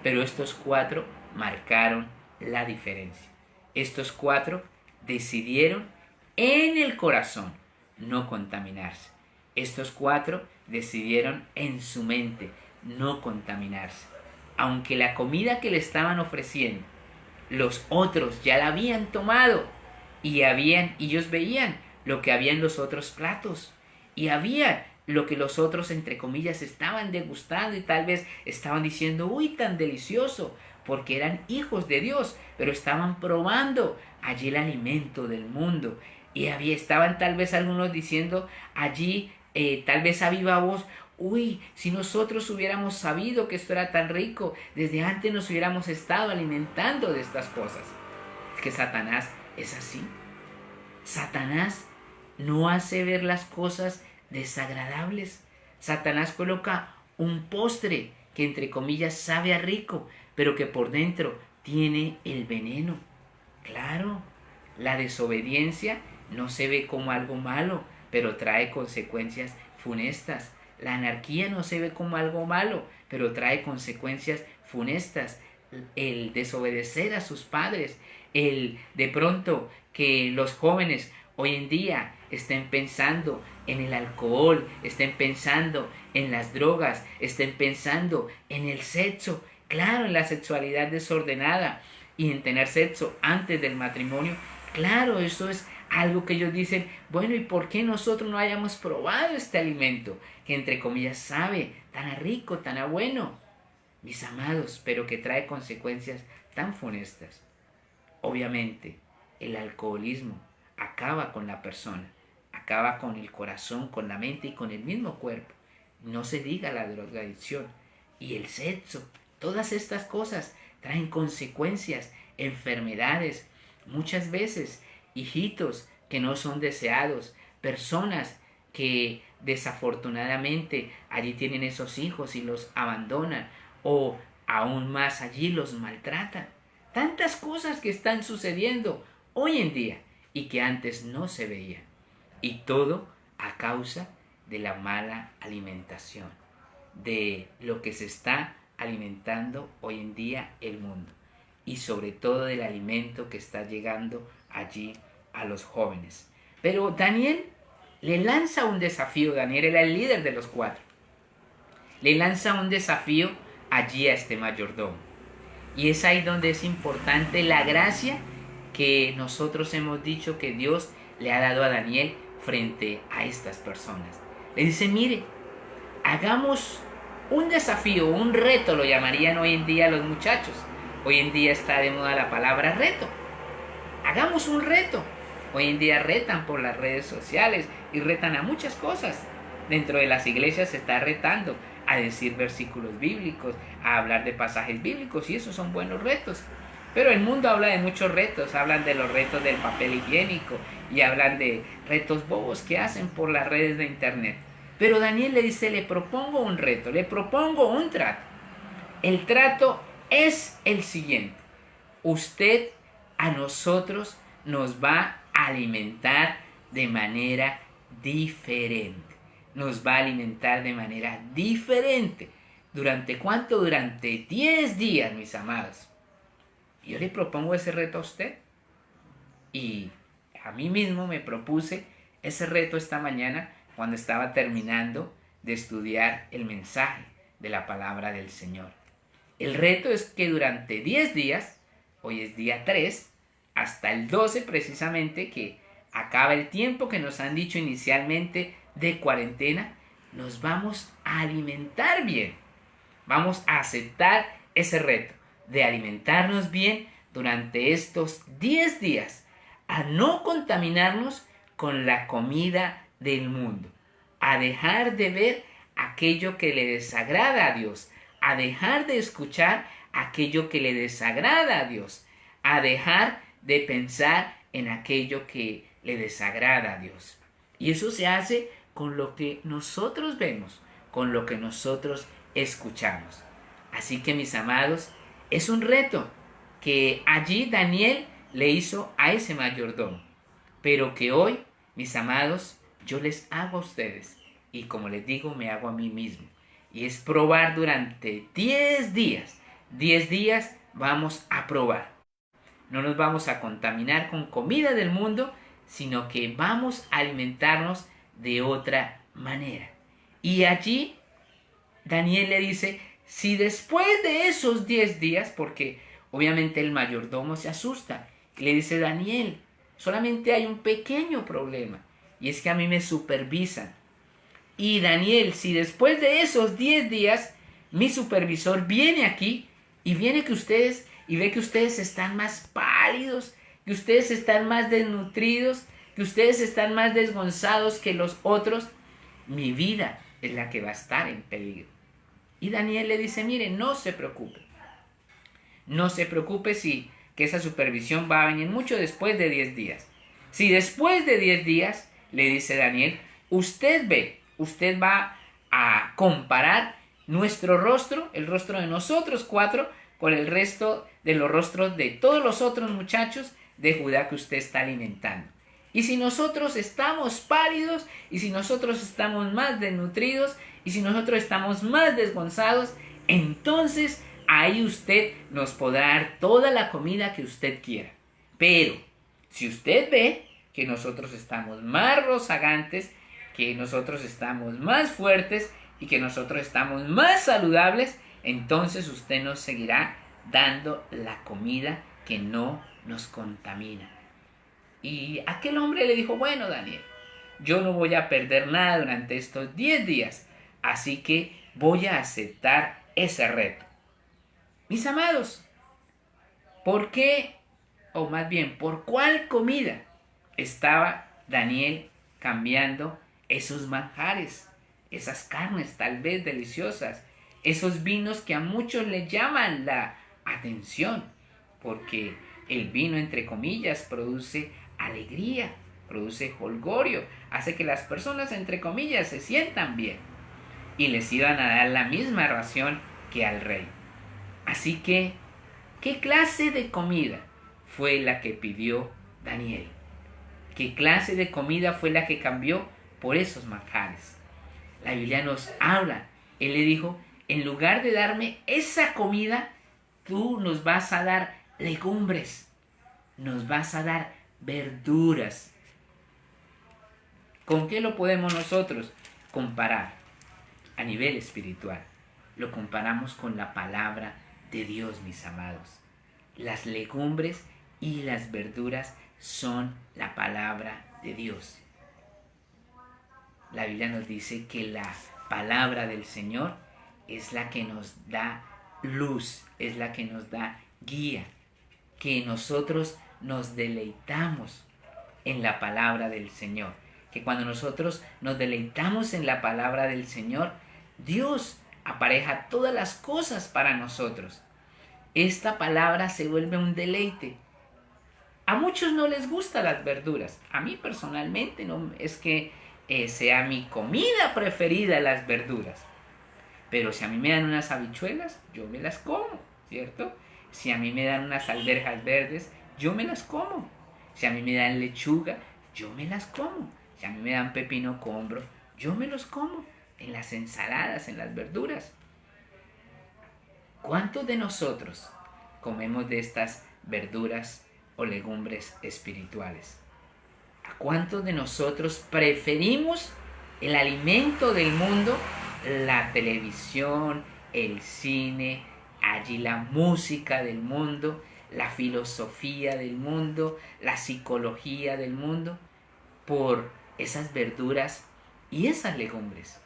pero estos cuatro marcaron la diferencia. Estos 4 decidieron en el corazón no contaminarse. Estos 4 decidieron en su mente no contaminarse. Aunque la comida que le estaban ofreciendo, los otros ya la habían tomado y ellos veían lo que había en los otros platos y había lo que los otros, entre comillas, estaban degustando y tal vez estaban diciendo, uy, tan delicioso, porque eran hijos de Dios, pero estaban probando allí el alimento del mundo. Y estaban tal vez algunos diciendo allí, tal vez a viva voz, uy, si nosotros hubiéramos sabido que esto era tan rico, desde antes nos hubiéramos estado alimentando de estas cosas. Es que Satanás es así. Satanás no hace ver las cosas desagradables. Satanás coloca un postre que entre comillas sabe a rico, pero que por dentro tiene el veneno. Claro, la desobediencia no se ve como algo malo, pero trae consecuencias funestas. La anarquía no se ve como algo malo, pero trae consecuencias funestas. El desobedecer a sus padres, el de pronto que los jóvenes hoy en día estén pensando en el alcohol, estén pensando en las drogas, estén pensando en el sexo, claro, en la sexualidad desordenada y en tener sexo antes del matrimonio. Claro, eso es algo que ellos dicen, bueno, ¿y por qué nosotros no hayamos probado este alimento que entre comillas sabe tan a rico, tan a bueno? Mis amados, pero que trae consecuencias tan funestas. Obviamente, el alcoholismo acaba con la persona, acaba con el corazón, con la mente y con el mismo cuerpo. No se diga la drogadicción y el sexo. Todas estas cosas traen consecuencias, enfermedades, muchas veces hijitos que no son deseados, personas que desafortunadamente allí tienen esos hijos y los abandonan o aún más allí los maltratan. Tantas cosas que están sucediendo hoy en día y que antes no se veían. Y todo a causa de la mala alimentación, de lo que se está alimentando hoy en día el mundo y sobre todo del alimento que está llegando allí a los jóvenes. Pero Daniel le lanza un desafío. Daniel era el líder de los 4. Le lanza un desafío allí a este mayordomo. Y es ahí donde es importante la gracia que nosotros hemos dicho que Dios le ha dado a Daniel frente a estas personas. Le dice, mire, hagamos un desafío, un reto, lo llamarían hoy en día los muchachos. Hoy en día está de moda la palabra reto. Hagamos un reto. Hoy en día retan por las redes sociales y retan a muchas cosas. Dentro de las iglesias se está retando a decir versículos bíblicos, a hablar de pasajes bíblicos, y esos son buenos retos. Pero el mundo habla de muchos retos, hablan de los retos del papel higiénico y hablan de retos bobos que hacen por las redes de internet. Pero Daniel le dice, le propongo un reto, le propongo un trato. El trato es el siguiente: usted a nosotros nos va a alimentar de manera diferente. Nos va a alimentar de manera diferente. ¿Durante cuánto? Durante 10 días, mis amados. Yo le propongo ese reto a usted. Y a mí mismo me propuse ese reto esta mañana cuando estaba terminando de estudiar el mensaje de la palabra del Señor. El reto es que durante 10 días, hoy es día 3, hasta el 12 precisamente, que acaba el tiempo que nos han dicho inicialmente de cuarentena, nos vamos a alimentar bien. Vamos a aceptar ese reto de alimentarnos bien durante estos 10 días, a no contaminarnos con la comida del mundo, a dejar de ver aquello que le desagrada a Dios, a dejar de escuchar aquello que le desagrada a Dios, a dejar de pensar en aquello que le desagrada a Dios. Y eso se hace con lo que nosotros vemos, con lo que nosotros escuchamos. Así que, mis amados, es un reto que allí Daniel le hizo a ese mayordomo, pero que hoy, mis amados, yo les hago a ustedes, y como les digo, me hago a mí mismo, y es probar durante 10 días. 10 días vamos a probar. no nos vamos a contaminar con comida del mundo, sino que vamos a alimentarnos de otra manera. Y allí Daniel le dice, si después de esos 10 días, porque obviamente el mayordomo se asusta, y le dice, Daniel, solamente hay un pequeño problema, y es que a mí me supervisan. Y Daniel, si después de esos 10 días, mi supervisor viene aquí, y viene que ustedes, y ve que ustedes están más pálidos, que ustedes están más desnutridos, que ustedes están más desgonzados que los otros, mi vida es la que va a estar en peligro. Y Daniel le dice, mire, no se preocupe. No se preocupe si que esa supervisión va a venir mucho después de 10 días. Si después de 10 días, le dice Daniel, usted va a comparar nuestro rostro, el rostro de nosotros 4, con el resto de los rostros de todos los otros muchachos de Judá que usted está alimentando. Y si nosotros estamos pálidos, y si nosotros estamos más desnutridos, y si nosotros estamos más desgonzados, entonces ahí usted nos podrá dar toda la comida que usted quiera. Pero si usted ve que nosotros estamos más rozagantes, que nosotros estamos más fuertes y que nosotros estamos más saludables, entonces usted nos seguirá dando la comida que no nos contamina. Y aquel hombre le dijo, bueno, Daniel, yo no voy a perder nada durante estos 10 días, así que voy a aceptar ese reto. Mis amados, ¿por qué, o más bien, por cuál comida estaba Daniel cambiando esos manjares, esas carnes tal vez deliciosas, esos vinos que a muchos les llaman la atención? Porque el vino, entre comillas, produce alegría, produce jolgorio, hace que las personas, entre comillas, se sientan bien. Y les iban a dar la misma ración que al rey. Así que, ¿qué clase de comida fue la que pidió Daniel? ¿Qué clase de comida fue la que cambió por esos manjares? La Biblia nos habla. Él le dijo, en lugar de darme esa comida, tú nos vas a dar legumbres, nos vas a dar verduras. ¿Con qué lo podemos nosotros comparar? A nivel espiritual, lo comparamos con la palabra de Dios, mis amados. Las legumbres y las verduras son la palabra de Dios. La Biblia nos dice que la palabra del Señor es la que nos da luz, es la que nos da guía, que nosotros nos deleitamos en la palabra del Señor, que cuando nosotros nos deleitamos en la palabra del Señor, Dios apareja todas las cosas para nosotros. Esta palabra se vuelve un deleite. A muchos no les gustan las verduras. A mí personalmente no es que sea mi comida preferida las verduras. Pero si a mí me dan unas habichuelas, yo me las como, ¿cierto? Si a mí me dan unas alberjas verdes, yo me las como. Si a mí me dan lechuga, yo me las como. Si a mí me dan pepino combro, yo me los como. En las ensaladas, en las verduras. ¿Cuántos de nosotros comemos de estas verduras o legumbres espirituales? ¿A cuántos de nosotros preferimos el alimento del mundo, la televisión, el cine, allí la música del mundo, la filosofía del mundo, la psicología del mundo, por esas verduras y esas legumbres?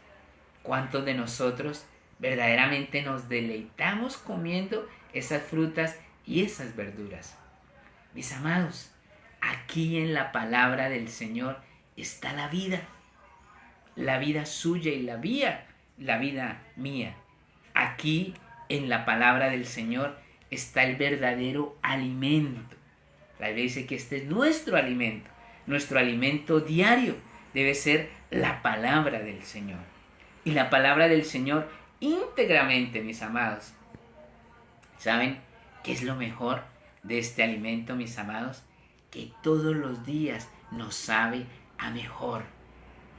¿Cuántos de nosotros verdaderamente nos deleitamos comiendo esas frutas y esas verduras? Mis amados, aquí en la palabra del Señor está la vida suya y la vida mía. Aquí en la palabra del Señor está el verdadero alimento. La Biblia dice que este es nuestro alimento diario debe ser la palabra del Señor. Y la palabra del Señor íntegramente, mis amados. ¿Saben qué es lo mejor de este alimento, mis amados? Que todos los días nos sabe a mejor.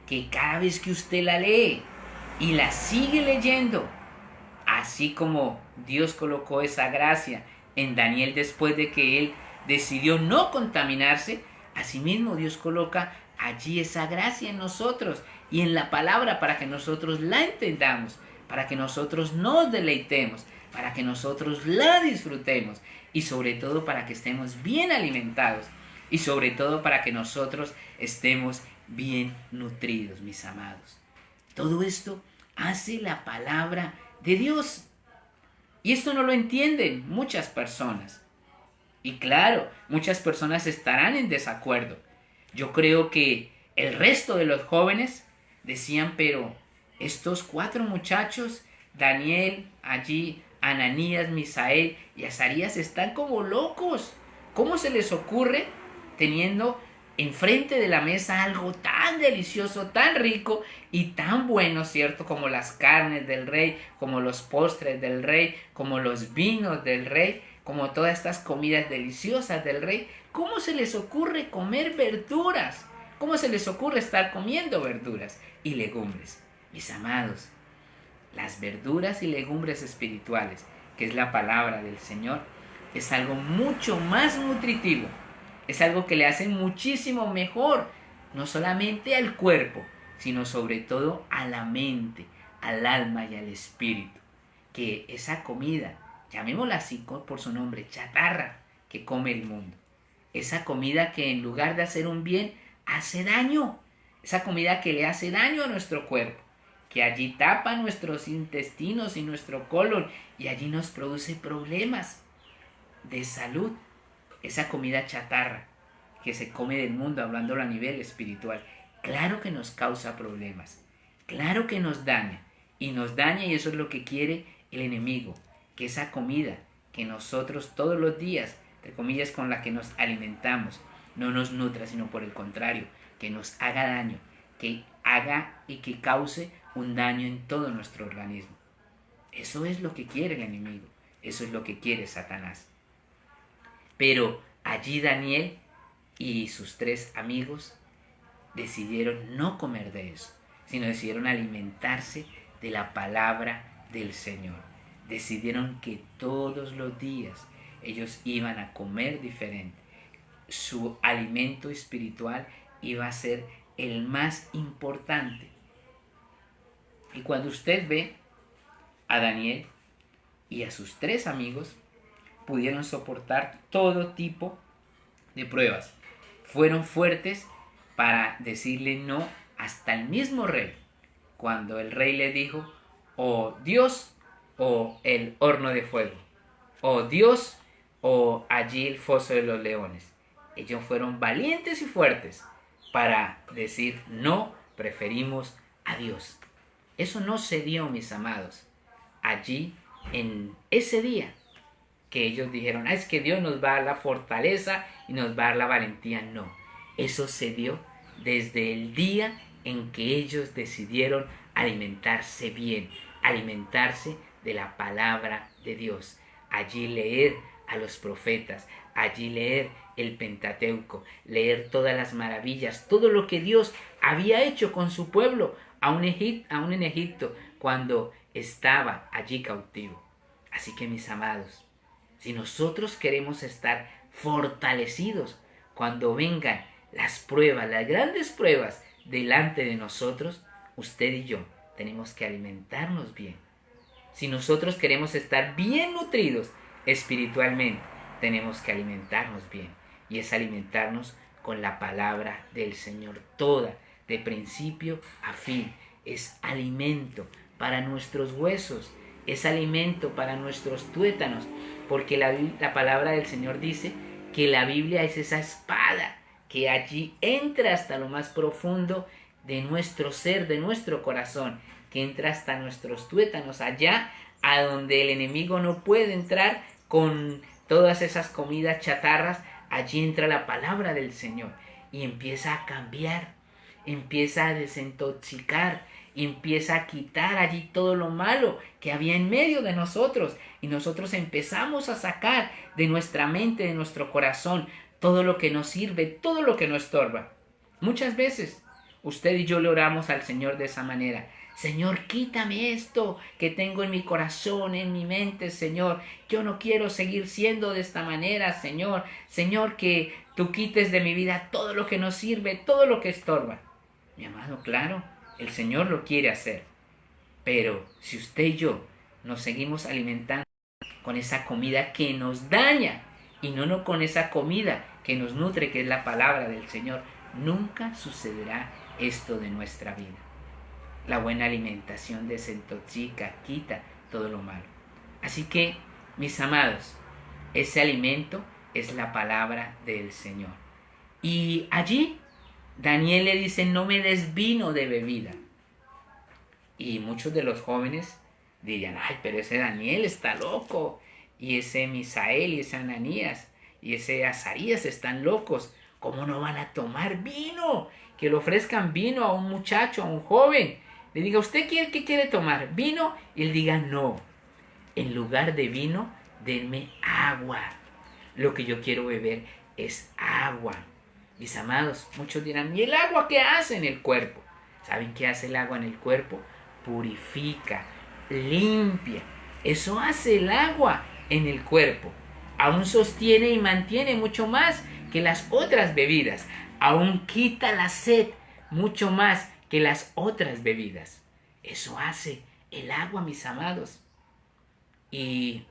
Que cada vez que usted la lee y la sigue leyendo, así como Dios colocó esa gracia en Daniel después de que él decidió no contaminarse, asimismo Dios coloca allí esa gracia en nosotros y en la palabra para que nosotros la entendamos, para que nosotros nos deleitemos, para que nosotros la disfrutemos y sobre todo para que estemos bien alimentados y sobre todo para que nosotros estemos bien nutridos, mis amados. Todo esto hace la palabra de Dios. Y esto no lo entienden muchas personas. Y claro, muchas personas estarán en desacuerdo. Yo creo que el resto de los jóvenes decían, pero estos 4 muchachos, Daniel, allí, Ananías, Misael y Azarías, están como locos. ¿Cómo se les ocurre teniendo enfrente de la mesa algo tan delicioso, tan rico y tan bueno, ¿cierto? Como las carnes del rey, como los postres del rey, como los vinos del rey, como todas estas comidas deliciosas del rey. ¿Cómo se les ocurre comer verduras? ¿Cómo se les ocurre estar comiendo verduras y legumbres? Mis amados, las verduras y legumbres espirituales, que es la palabra del Señor, es algo mucho más nutritivo. Es algo que le hace muchísimo mejor, no solamente al cuerpo, sino sobre todo a la mente, al alma y al espíritu. Que esa comida, llamémosla así por su nombre, chatarra, que come el mundo. Esa comida que en lugar de hacer un bien, hace daño. Esa comida que le hace daño a nuestro cuerpo, que allí tapa nuestros intestinos y nuestro colon y allí nos produce problemas de salud. Esa comida chatarra que se come del mundo, hablándolo a nivel espiritual, claro que nos causa problemas, claro que nos daña y eso es lo que quiere el enemigo, que esa comida que nosotros todos los días, entre comillas, con la que nos alimentamos, no nos nutra, sino por el contrario, que nos haga daño, que haga y que cause un daño en todo nuestro organismo. Eso es lo que quiere el enemigo, eso es lo que quiere Satanás. Pero allí Daniel y sus 3 amigos decidieron no comer de eso, sino decidieron alimentarse de la palabra del Señor. Decidieron que todos los días ellos iban a comer diferente. Su alimento espiritual iba a ser el más importante. Y cuando usted ve a Daniel y a sus 3 amigos, pudieron soportar todo tipo de pruebas. Fueron fuertes para decirle no hasta el mismo rey. Cuando el rey le dijo, o Dios o el horno de fuego, o Dios o allí el foso de los leones. Ellos fueron valientes y fuertes para decir no, preferimos a Dios. Eso no se dio, mis amados, allí en ese día que ellos dijeron, es que Dios nos va a dar la fortaleza y nos va a dar la valentía. No, eso se dio desde el día en que ellos decidieron alimentarse bien, alimentarse de la palabra de Dios. Allí leer a los profetas, allí leer el Pentateuco, leer todas las maravillas, todo lo que Dios había hecho con su pueblo, aún en Egipto, cuando estaba allí cautivo. Así que, mis amados, si nosotros queremos estar fortalecidos cuando vengan las pruebas, las grandes pruebas delante de nosotros, usted y yo tenemos que alimentarnos bien. Si nosotros queremos estar bien nutridos espiritualmente, tenemos que alimentarnos bien. Y es alimentarnos con la palabra del Señor, toda, de principio a fin. Es alimento para nuestros huesos, es alimento para nuestros tuétanos, porque la palabra del Señor dice que la Biblia es esa espada que allí entra hasta lo más profundo de nuestro ser, de nuestro corazón, que entra hasta nuestros tuétanos, allá a donde el enemigo no puede entrar con todas esas comidas chatarras. Allí entra la palabra del Señor y empieza a cambiar, empieza a desintoxicar, empieza a quitar allí todo lo malo que había en medio de nosotros, y nosotros empezamos a sacar de nuestra mente, de nuestro corazón, todo lo que nos sirve, todo lo que nos estorba. Muchas veces usted y yo le oramos al Señor de esa manera: Señor, quítame esto que tengo en mi corazón, en mi mente, Señor. Yo no quiero seguir siendo de esta manera, Señor. Señor, que tú quites de mi vida todo lo que no sirve, todo lo que estorba. Mi amado, claro, el Señor lo quiere hacer. Pero si usted y yo nos seguimos alimentando con esa comida que nos daña y no con esa comida que nos nutre, que es la palabra del Señor, nunca sucederá esto de nuestra vida. La buena alimentación desintoxica, quita todo lo malo. Así que, mis amados, ese alimento es la palabra del Señor. Y allí Daniel le dice, no me des vino de bebida. Y muchos de los jóvenes dirían, ay, pero ese Daniel está loco. Y ese Misael y ese Ananías y ese Azarías están locos. ¿Cómo no van a tomar vino? Que le ofrezcan vino a un muchacho, a un joven. Le diga, ¿usted qué quiere tomar? ¿Vino? Y él diga, no. En lugar de vino, denme agua. Lo que yo quiero beber es agua. Mis amados, muchos dirán, ¿y el agua qué hace en el cuerpo? ¿Saben qué hace el agua en el cuerpo? Purifica, limpia. Eso hace el agua en el cuerpo. Aún sostiene y mantiene mucho más que las otras bebidas. Aún quita la sed mucho más que las otras bebidas. Eso hace el agua, mis amados. Y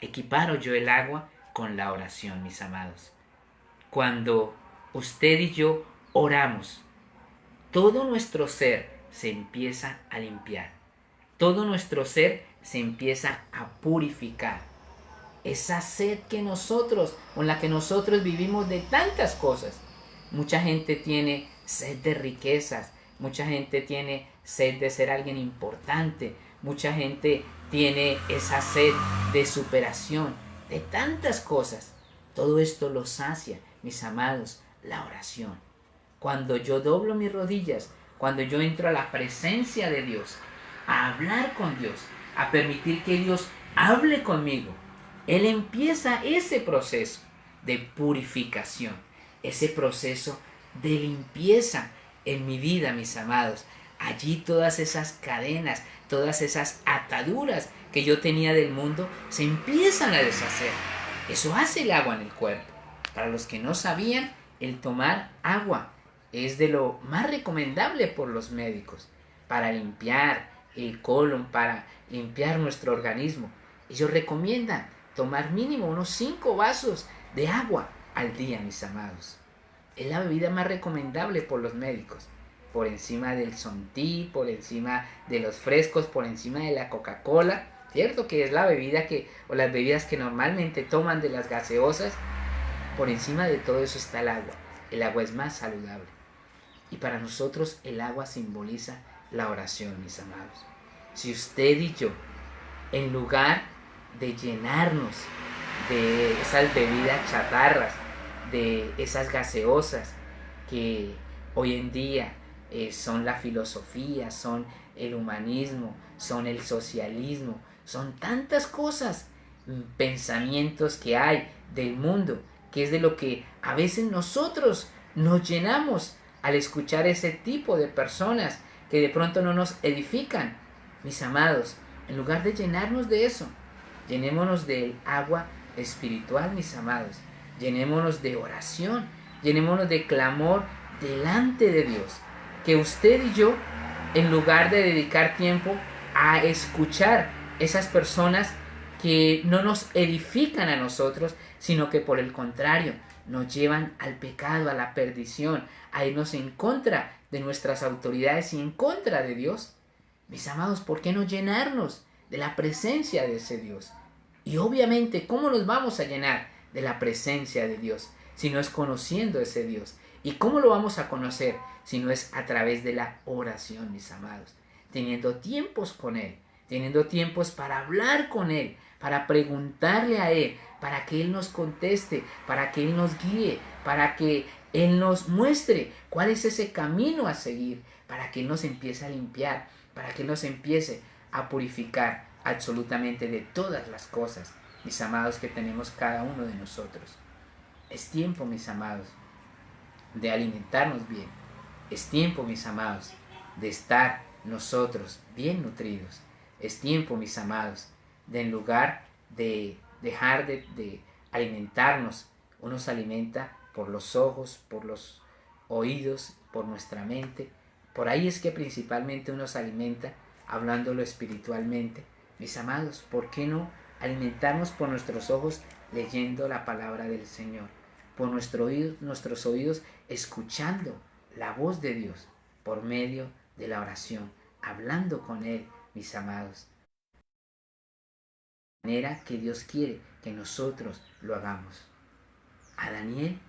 equiparo yo el agua con la oración, mis amados. Cuando usted y yo oramos, todo nuestro ser se empieza a limpiar. Todo nuestro ser se empieza a purificar. Esa sed con la que nosotros vivimos de tantas cosas. Mucha gente tiene sed de riquezas, mucha gente tiene sed de ser alguien importante, mucha gente tiene esa sed de superación, de tantas cosas. Todo esto lo sacia, mis amados, la oración. Cuando yo doblo mis rodillas, cuando yo entro a la presencia de Dios, a hablar con Dios, a permitir que Dios hable conmigo, Él empieza ese proceso de purificación, ese proceso de limpieza en mi vida, mis amados. Allí todas esas cadenas, todas esas ataduras que yo tenía del mundo se empiezan a deshacer. Eso hace el agua en el cuerpo. Para los que no sabían, el tomar agua es de lo más recomendable por los médicos para limpiar el colon, para limpiar nuestro organismo. Ellos recomiendan tomar mínimo unos 5 vasos de agua al día, mis amados. Es la bebida más recomendable por los médicos, por encima del Sonti, por encima de los frescos, por encima de la Coca-Cola. Cierto que es la bebida o las bebidas que normalmente toman, de las gaseosas. Por encima de todo eso está el agua. El agua es más saludable. Y para nosotros el agua simboliza la oración, mis amados. Si usted y yo, en lugar de llenarnos de esas bebidas chatarras, de esas gaseosas que hoy en día son la filosofía, son el humanismo, son el socialismo, son tantas cosas, pensamientos que hay del mundo, que es de lo que a veces nosotros nos llenamos al escuchar ese tipo de personas que de pronto no nos edifican. Mis amados, en lugar de llenarnos de eso, llenémonos del agua espiritual, mis amados. Llenémonos de oración, llenémonos de clamor delante de Dios. Que usted y yo, en lugar de dedicar tiempo a escuchar esas personas que no nos edifican a nosotros, sino que por el contrario nos llevan al pecado, a la perdición, a irnos en contra de nuestras autoridades y en contra de Dios. Mis amados, ¿por qué no llenarnos de la presencia de ese Dios? Y obviamente, ¿cómo nos vamos a llenar de la presencia de Dios si no es conociendo a ese Dios? ¿Y cómo lo vamos a conocer si no es a través de la oración, mis amados? Teniendo tiempos con Él, teniendo tiempos para hablar con Él, para preguntarle a Él, para que Él nos conteste, para que Él nos guíe, para que Él nos muestre cuál es ese camino a seguir, para que Él nos empiece a limpiar, para que Él nos empiece a purificar absolutamente de todas las cosas, mis amados, que tenemos cada uno de nosotros. Es tiempo, mis amados, de alimentarnos bien. Es tiempo, mis amados, de estar nosotros bien nutridos. Es tiempo, mis amados, de en lugar de dejar de alimentarnos, uno se alimenta por los ojos, por los oídos, por nuestra mente. Por ahí es que principalmente uno se alimenta hablándolo espiritualmente. Mis amados, ¿por qué no alimentarnos por nuestros ojos leyendo la palabra del Señor? Por nuestros oídos escuchando la voz de Dios por medio de la oración, hablando con Él, mis amados. De manera que Dios quiere que nosotros lo hagamos. A Daniel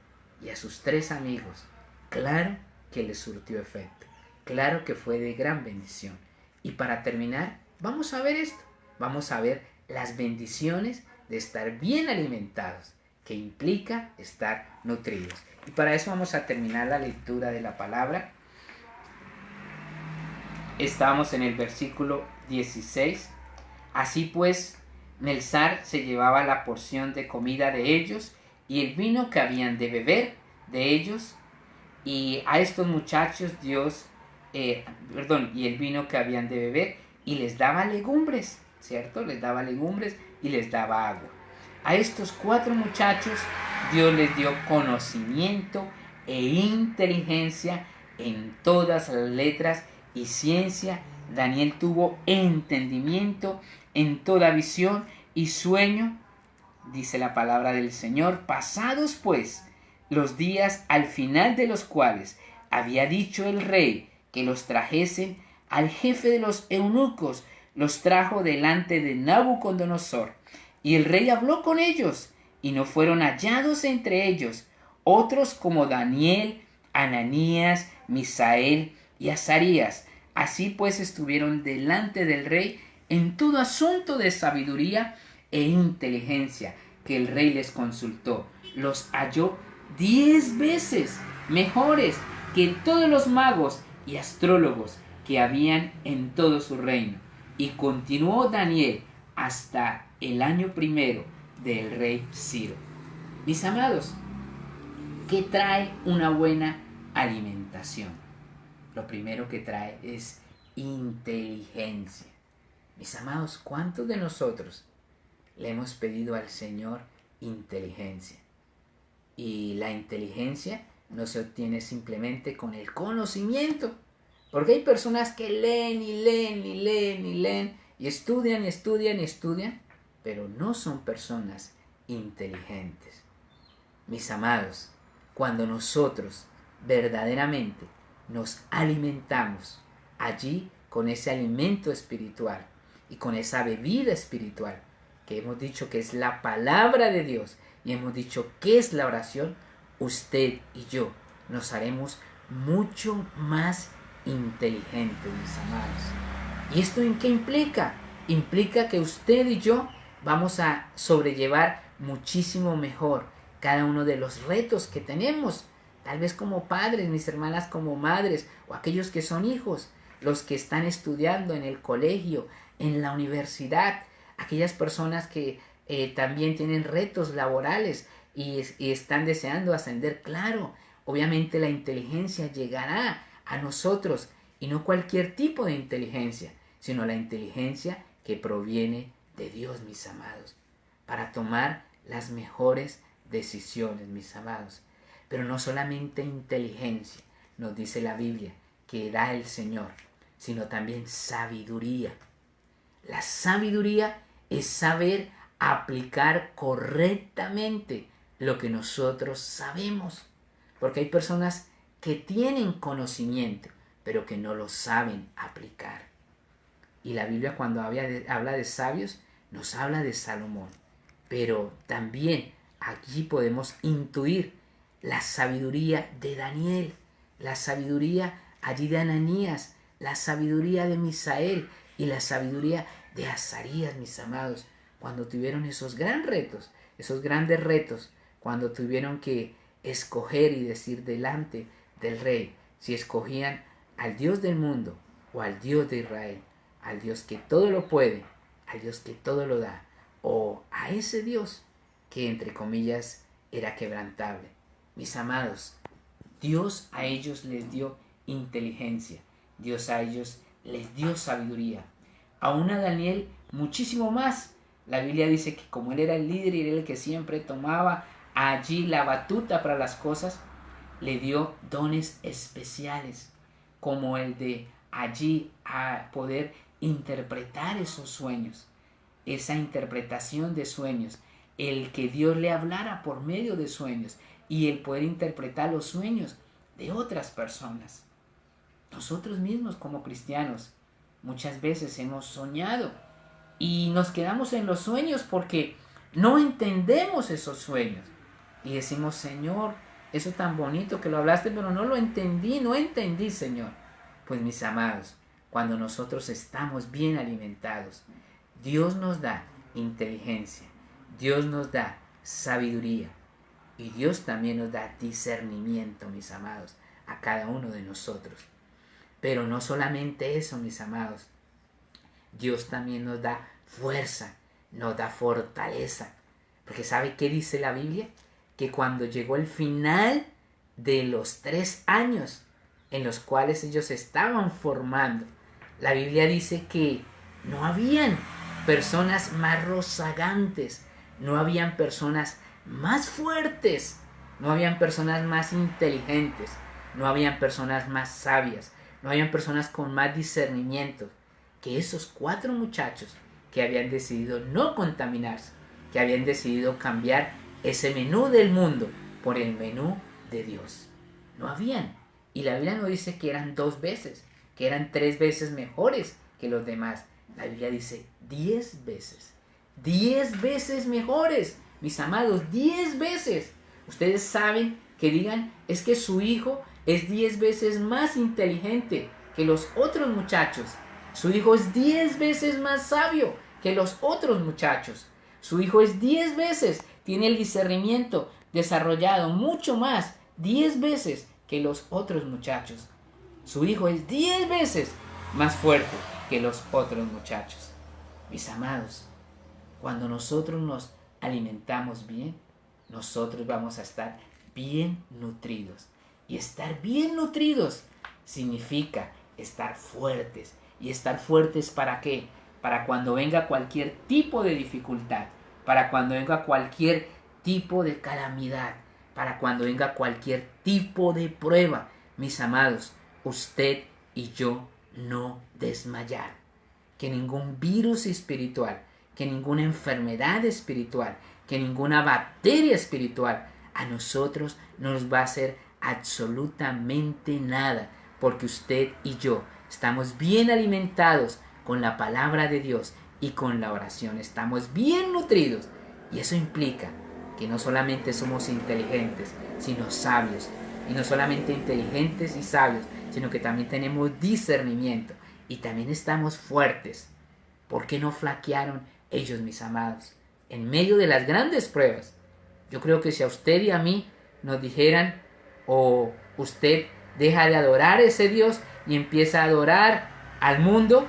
y a sus 3 amigos, claro que les surtió efecto, claro que fue de gran bendición. Y para terminar, vamos a ver esto, vamos a ver las bendiciones de estar bien alimentados, que implica estar nutridos. Y para eso vamos a terminar la lectura de la palabra. Estamos en el versículo 16. Así pues, Melzar se llevaba la porción de comida de ellos y el vino que habían de beber de ellos, y a estos muchachos Dios, y el vino que habían de beber, y les daba legumbres, ¿cierto? Les daba legumbres y les daba agua. A estos 4 muchachos Dios les dio conocimiento e inteligencia en todas las letras y ciencia. Daniel tuvo entendimiento en toda visión y sueño, dice la palabra del Señor. Pasados pues los días, al final de los cuales había dicho el rey que los trajesen, al jefe de los eunucos los trajo delante de Nabucodonosor. Y el rey habló con ellos, y no fueron hallados entre ellos otros como Daniel, Ananías, Misael y Azarías. Así pues estuvieron delante del rey en todo asunto de sabiduría e inteligencia que el rey les consultó. Los halló 10 veces mejores que todos los magos y astrólogos que habían en todo su reino. Y continuó Daniel hasta el año 1 del rey Ciro. Mis amados, ¿qué trae una buena alimentación? Lo primero que trae es inteligencia. Mis amados, ¿cuántos de nosotros le hemos pedido al Señor inteligencia? Y la inteligencia no se obtiene simplemente con el conocimiento, porque hay personas que leen y leen y leen y leen y estudian y estudian y estudian, pero no son personas inteligentes. Mis amados, cuando nosotros verdaderamente nos alimentamos allí con ese alimento espiritual y con esa bebida espiritual que hemos dicho que es la palabra de Dios y hemos dicho que es la oración, usted y yo nos haremos mucho más inteligentes, mis amados. ¿Y esto en qué implica? Implica que usted y yo vamos a sobrellevar muchísimo mejor cada uno de los retos que tenemos, tal vez como padres, mis hermanas como madres, o aquellos que son hijos, los que están estudiando en el colegio, en la universidad, aquellas personas que también tienen retos laborales y están deseando ascender. Claro, obviamente la inteligencia llegará a nosotros, y no cualquier tipo de inteligencia, sino la inteligencia que proviene de Dios, mis amados, para tomar las mejores decisiones, mis amados. Pero no solamente inteligencia, nos dice la Biblia, que da el Señor, sino también sabiduría. La sabiduría es saber aplicar correctamente lo que nosotros sabemos. Porque hay personas que tienen conocimiento, pero que no lo saben aplicar. Y la Biblia, cuando habla de sabios, nos habla de Salomón. Pero también aquí podemos intuir la sabiduría de Daniel, la sabiduría allí de Ananías, la sabiduría de Misael y la sabiduría de Azarías, mis amados, cuando tuvieron esos grandes retos, cuando tuvieron que escoger y decir delante del rey si escogían al Dios del mundo o al Dios de Israel, al Dios que todo lo puede, al Dios que todo lo da, o a ese Dios que entre comillas era quebrantable. Mis amados, Dios a ellos les dio inteligencia, Dios a ellos les dio sabiduría. Aún a Daniel muchísimo más. La Biblia dice que como él era el líder y era el que siempre tomaba allí la batuta para las cosas, le dio dones especiales, como el de allí a poder interpretar esos sueños, esa interpretación de sueños, el que Dios le hablara por medio de sueños y el poder interpretar los sueños de otras personas. Nosotros mismos como cristianos muchas veces hemos soñado y nos quedamos en los sueños porque no entendemos esos sueños y decimos: Señor, eso tan bonito que lo hablaste, pero no lo entendí, no entendí, Señor. Pues mis amados, cuando nosotros estamos bien alimentados, Dios nos da inteligencia, Dios nos da sabiduría y Dios también nos da discernimiento, mis amados, a cada uno de nosotros. Pero no solamente eso, mis amados, Dios también nos da fuerza, nos da fortaleza. Porque ¿sabe qué dice la Biblia? Que cuando llegó el final de los 3 años en los cuales ellos estaban formando, la Biblia dice que no habían personas más rozagantes, no habían personas más fuertes, no habían personas más inteligentes, no habían personas más sabias, no habían personas con más discernimiento que esos 4 muchachos que habían decidido no contaminarse, que habían decidido cambiar ese menú del mundo por el menú de Dios. No habían. Y la Biblia no dice que eran 2 veces, que eran 3 veces mejores que los demás. La Biblia dice 10 veces. 10 veces mejores, mis amados, 10 veces. Ustedes saben que digan, es que su hijo es 10 veces más inteligente que los otros muchachos. Su hijo es 10 veces más sabio que los otros muchachos. Su hijo es 10 veces, tiene el discernimiento desarrollado mucho más, 10 veces que los otros muchachos. Su hijo es 10 veces más fuerte que los otros muchachos. Mis amados, cuando nosotros nos alimentamos bien, nosotros vamos a estar bien nutridos. Y estar bien nutridos significa estar fuertes. ¿Y estar fuertes para qué? Para cuando venga cualquier tipo de dificultad, para cuando venga cualquier tipo de calamidad, para cuando venga cualquier tipo de prueba. Mis amados, usted y yo no desmayar. Que ningún virus espiritual, que ninguna enfermedad espiritual, que ninguna bacteria espiritual a nosotros nos va a hacer absolutamente nada, porque usted y yo estamos bien alimentados con la palabra de Dios y con la oración. Estamos bien nutridos y eso implica que no solamente somos inteligentes, sino sabios. Y no solamente inteligentes y sabios, sino que también tenemos discernimiento y también estamos fuertes. ¿Por qué no flaquearon ellos, mis amados? En medio de las grandes pruebas. Yo creo que si a usted y a mí nos dijeran, o usted deja de adorar a ese Dios y empieza a adorar al mundo,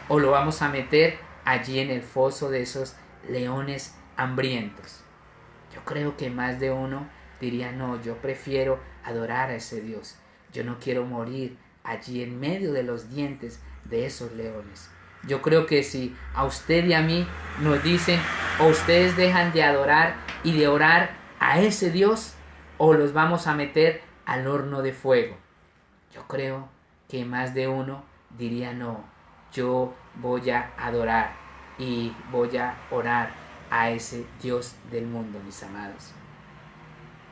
o lo vamos a meter allí en el foso de esos leones hambrientos. Yo creo que más de uno diría, no, yo prefiero adorar a ese Dios. Yo no quiero morir allí en medio de los dientes de esos leones. Yo creo que si a usted y a mí nos dicen, o ustedes dejan de adorar y de orar a ese Dios, o los vamos a meter al horno de fuego. Yo creo que más de uno diría, no, yo voy a adorar y voy a orar a ese Dios del mundo, mis amados.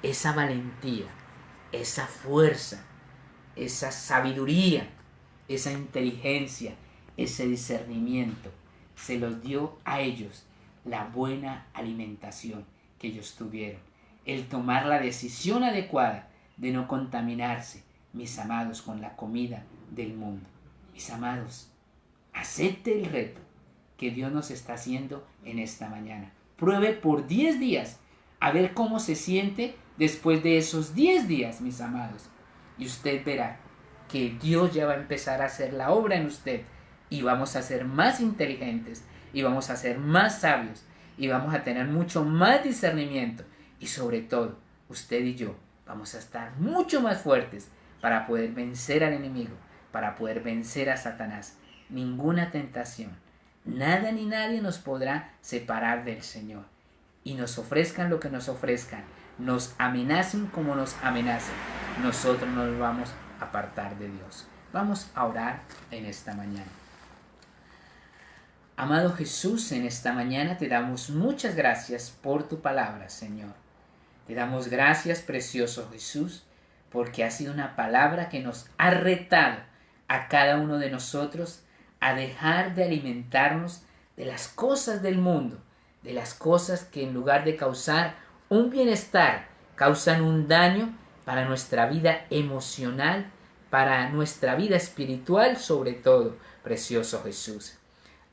Esa valentía, esa fuerza, esa sabiduría, esa inteligencia, ese discernimiento, se los dio a ellos la buena alimentación que ellos tuvieron. El tomar la decisión adecuada de no contaminarse, mis amados, con la comida del mundo. Mis amados, acepte el reto que Dios nos está haciendo en esta mañana. Pruebe por 10 días a ver cómo se siente después de esos 10 días, mis amados. Y usted verá que Dios ya va a empezar a hacer la obra en usted y vamos a ser más inteligentes y vamos a ser más sabios y vamos a tener mucho más discernimiento y sobre todo usted y yo vamos a estar mucho más fuertes para poder vencer al enemigo, para poder vencer a Satanás ninguna tentación. Nada ni nadie nos podrá separar del Señor. Y nos ofrezcan lo que nos ofrezcan, nos amenacen como nos amenacen, nosotros no nos vamos a apartar de Dios. Vamos a orar en esta mañana. Amado Jesús, en esta mañana te damos muchas gracias por tu palabra, Señor. Te damos gracias, precioso Jesús, porque ha sido una palabra que nos ha retado a cada uno de nosotros a dejar de alimentarnos de las cosas del mundo, de las cosas que en lugar de causar un bienestar, causan un daño para nuestra vida emocional, para nuestra vida espiritual sobre todo, precioso Jesús.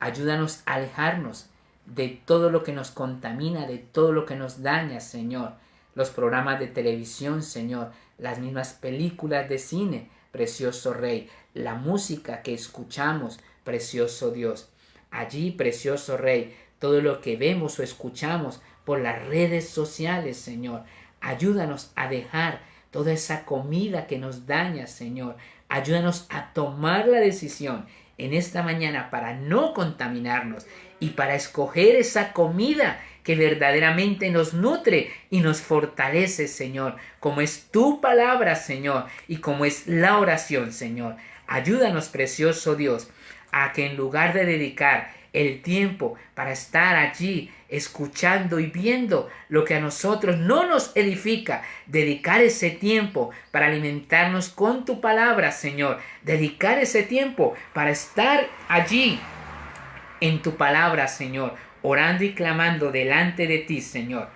Ayúdanos a alejarnos de todo lo que nos contamina, de todo lo que nos daña, Señor. Los programas de televisión, Señor, las mismas películas de cine, precioso Rey, la música que escuchamos, precioso Dios. Allí, precioso Rey, todo lo que vemos o escuchamos por las redes sociales, Señor. Ayúdanos a dejar toda esa comida que nos daña, Señor. Ayúdanos a tomar la decisión en esta mañana para no contaminarnos y para escoger esa comida que verdaderamente nos nutre y nos fortalece, Señor, como es tu palabra, Señor, y como es la oración, Señor. Ayúdanos, precioso Dios, a que en lugar de dedicar el tiempo para estar allí escuchando y viendo lo que a nosotros no nos edifica, dedicar ese tiempo para alimentarnos con tu palabra, Señor, dedicar ese tiempo para estar allí en tu palabra, Señor, orando y clamando delante de ti, Señor,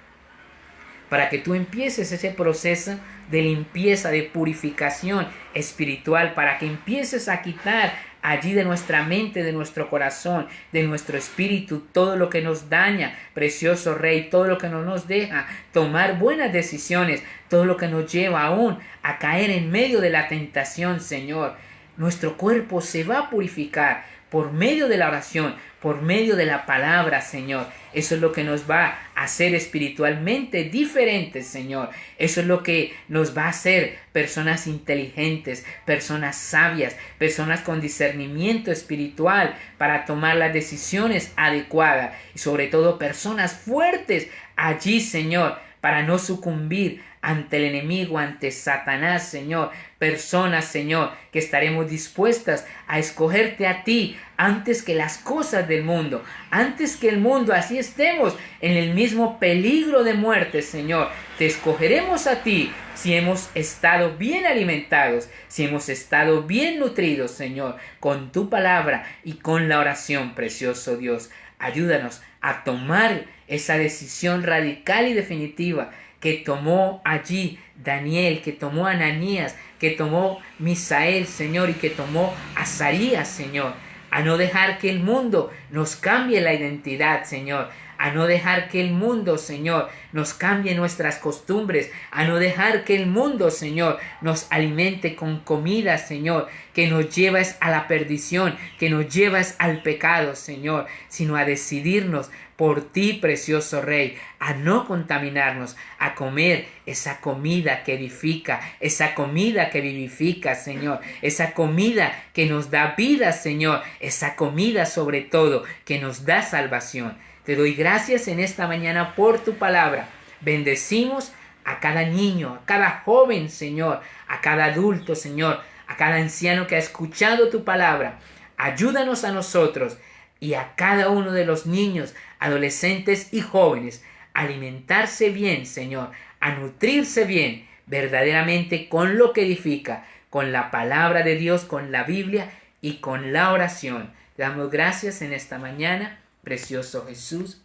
para que tú empieces ese proceso de limpieza, de purificación espiritual, para que empieces a quitar allí de nuestra mente, de nuestro corazón, de nuestro espíritu, todo lo que nos daña, precioso Rey, todo lo que no nos deja tomar buenas decisiones, todo lo que nos lleva aún a caer en medio de la tentación, Señor. Nuestro cuerpo se va a purificar por medio de la oración, por medio de la palabra, Señor. Eso es lo que nos va a hacer espiritualmente diferentes, Señor. Eso es lo que nos va a hacer personas inteligentes, personas sabias, personas con discernimiento espiritual para tomar las decisiones adecuadas y sobre todo personas fuertes allí, Señor, para no sucumbir ante el enemigo, ante Satanás, Señor. Personas, Señor, que estaremos dispuestas a escogerte a ti antes que las cosas del mundo, antes que el mundo, así estemos en el mismo peligro de muerte, Señor. Te escogeremos a ti si hemos estado bien alimentados, si hemos estado bien nutridos, Señor, con tu palabra y con la oración, precioso Dios. Ayúdanos a tomar esa decisión radical y definitiva que tomó allí Daniel, que tomó Ananías, que tomó Misael, Señor, y que tomó Azarías, Señor, a no dejar que el mundo nos cambie la identidad, Señor, a no dejar que el mundo, Señor, nos cambie nuestras costumbres, a no dejar que el mundo, Señor, nos alimente con comida, Señor, que nos lleva a la perdición, que nos lleva al pecado, Señor, sino a decidirnos por ti, precioso Rey, a no contaminarnos, a comer esa comida que edifica, esa comida que vivifica, Señor, esa comida que nos da vida, Señor, esa comida sobre todo que nos da salvación. Te doy gracias en esta mañana por tu palabra. Bendecimos a cada niño, a cada joven, Señor, a cada adulto, Señor, a cada anciano que ha escuchado tu palabra. Ayúdanos a nosotros y a cada uno de los niños, adolescentes y jóvenes a alimentarse bien, Señor, a nutrirse bien, verdaderamente con lo que edifica, con la palabra de Dios, con la Biblia y con la oración. Te damos gracias en esta mañana, precioso Jesús.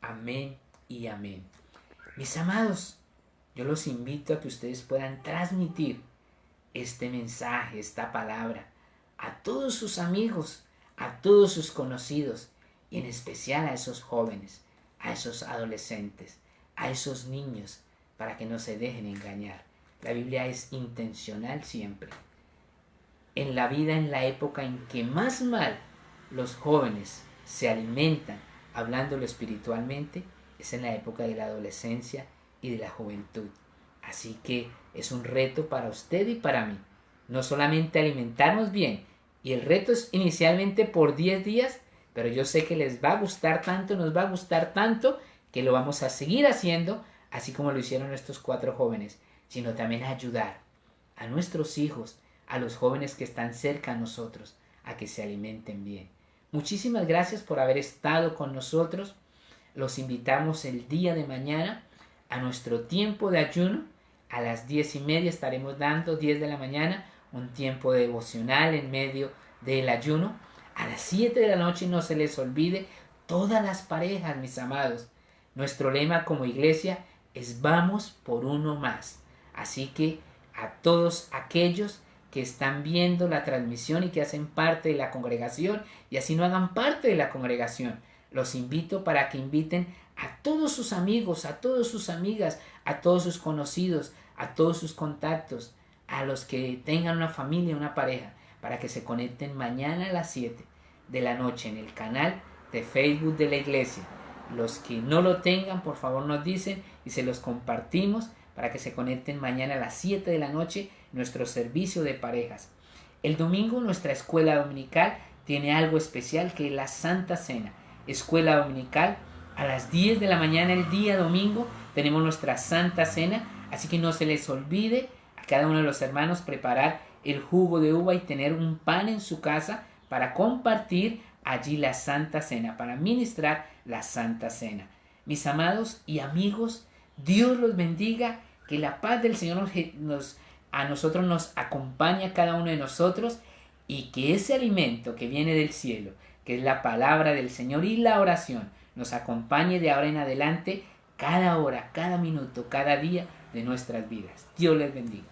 Amén y amén. Mis amados, yo los invito a que ustedes puedan transmitir este mensaje, esta palabra, a todos sus amigos, a todos sus conocidos y en especial a esos jóvenes, a esos adolescentes, a esos niños, para que no se dejen engañar. La Biblia es intencional siempre. En la vida, en la época en que más mal los jóvenes se alimentan, hablándolo espiritualmente, es en la época de la adolescencia y de la juventud. Así que es un reto para usted y para mí, no solamente alimentarnos bien, Y el reto es inicialmente por 10 días, pero yo sé que les va a gustar tanto, nos va a gustar tanto, que lo vamos a seguir haciendo, así como lo hicieron estos 4 jóvenes, sino también a ayudar a nuestros hijos, a los jóvenes que están cerca a nosotros, a que se alimenten bien. Muchísimas gracias por haber estado con nosotros. Los invitamos el día de mañana a nuestro tiempo de ayuno. A las 10:30 estaremos dando, 10 de la mañana, un tiempo devocional en medio del ayuno. A las 7 de la noche, no se les olvide, todas las parejas, mis amados. Nuestro lema como iglesia es vamos por uno más. Así que a todos aquellos que están viendo la transmisión y que hacen parte de la congregación y así no hagan parte de la congregación, los invito para que inviten a todos sus amigos, a todas sus amigas, a todos sus conocidos, a todos sus contactos, a los que tengan una familia, una pareja, para que se conecten mañana a las 7 de la noche en el canal de Facebook de la iglesia. Los que no lo tengan, por favor nos dicen y se los compartimos para que se conecten mañana a las 7 de la noche en nuestro servicio de parejas. El domingo nuestra escuela dominical tiene algo especial, que es la Santa Cena. Escuela dominical a las 10 de la mañana el día domingo tenemos nuestra Santa Cena, así que no se les olvide a cada uno de los hermanos preparar el jugo de uva y tener un pan en su casa para compartir allí la Santa Cena, para ministrar la Santa Cena. Mis amados y amigos, Dios los bendiga, que la paz del Señor a nosotros nos acompañe a cada uno de nosotros, y que ese alimento que viene del cielo, que es la palabra del Señor y la oración, nos acompañe de ahora en adelante cada hora, cada minuto, cada día de nuestras vidas. Dios les bendiga.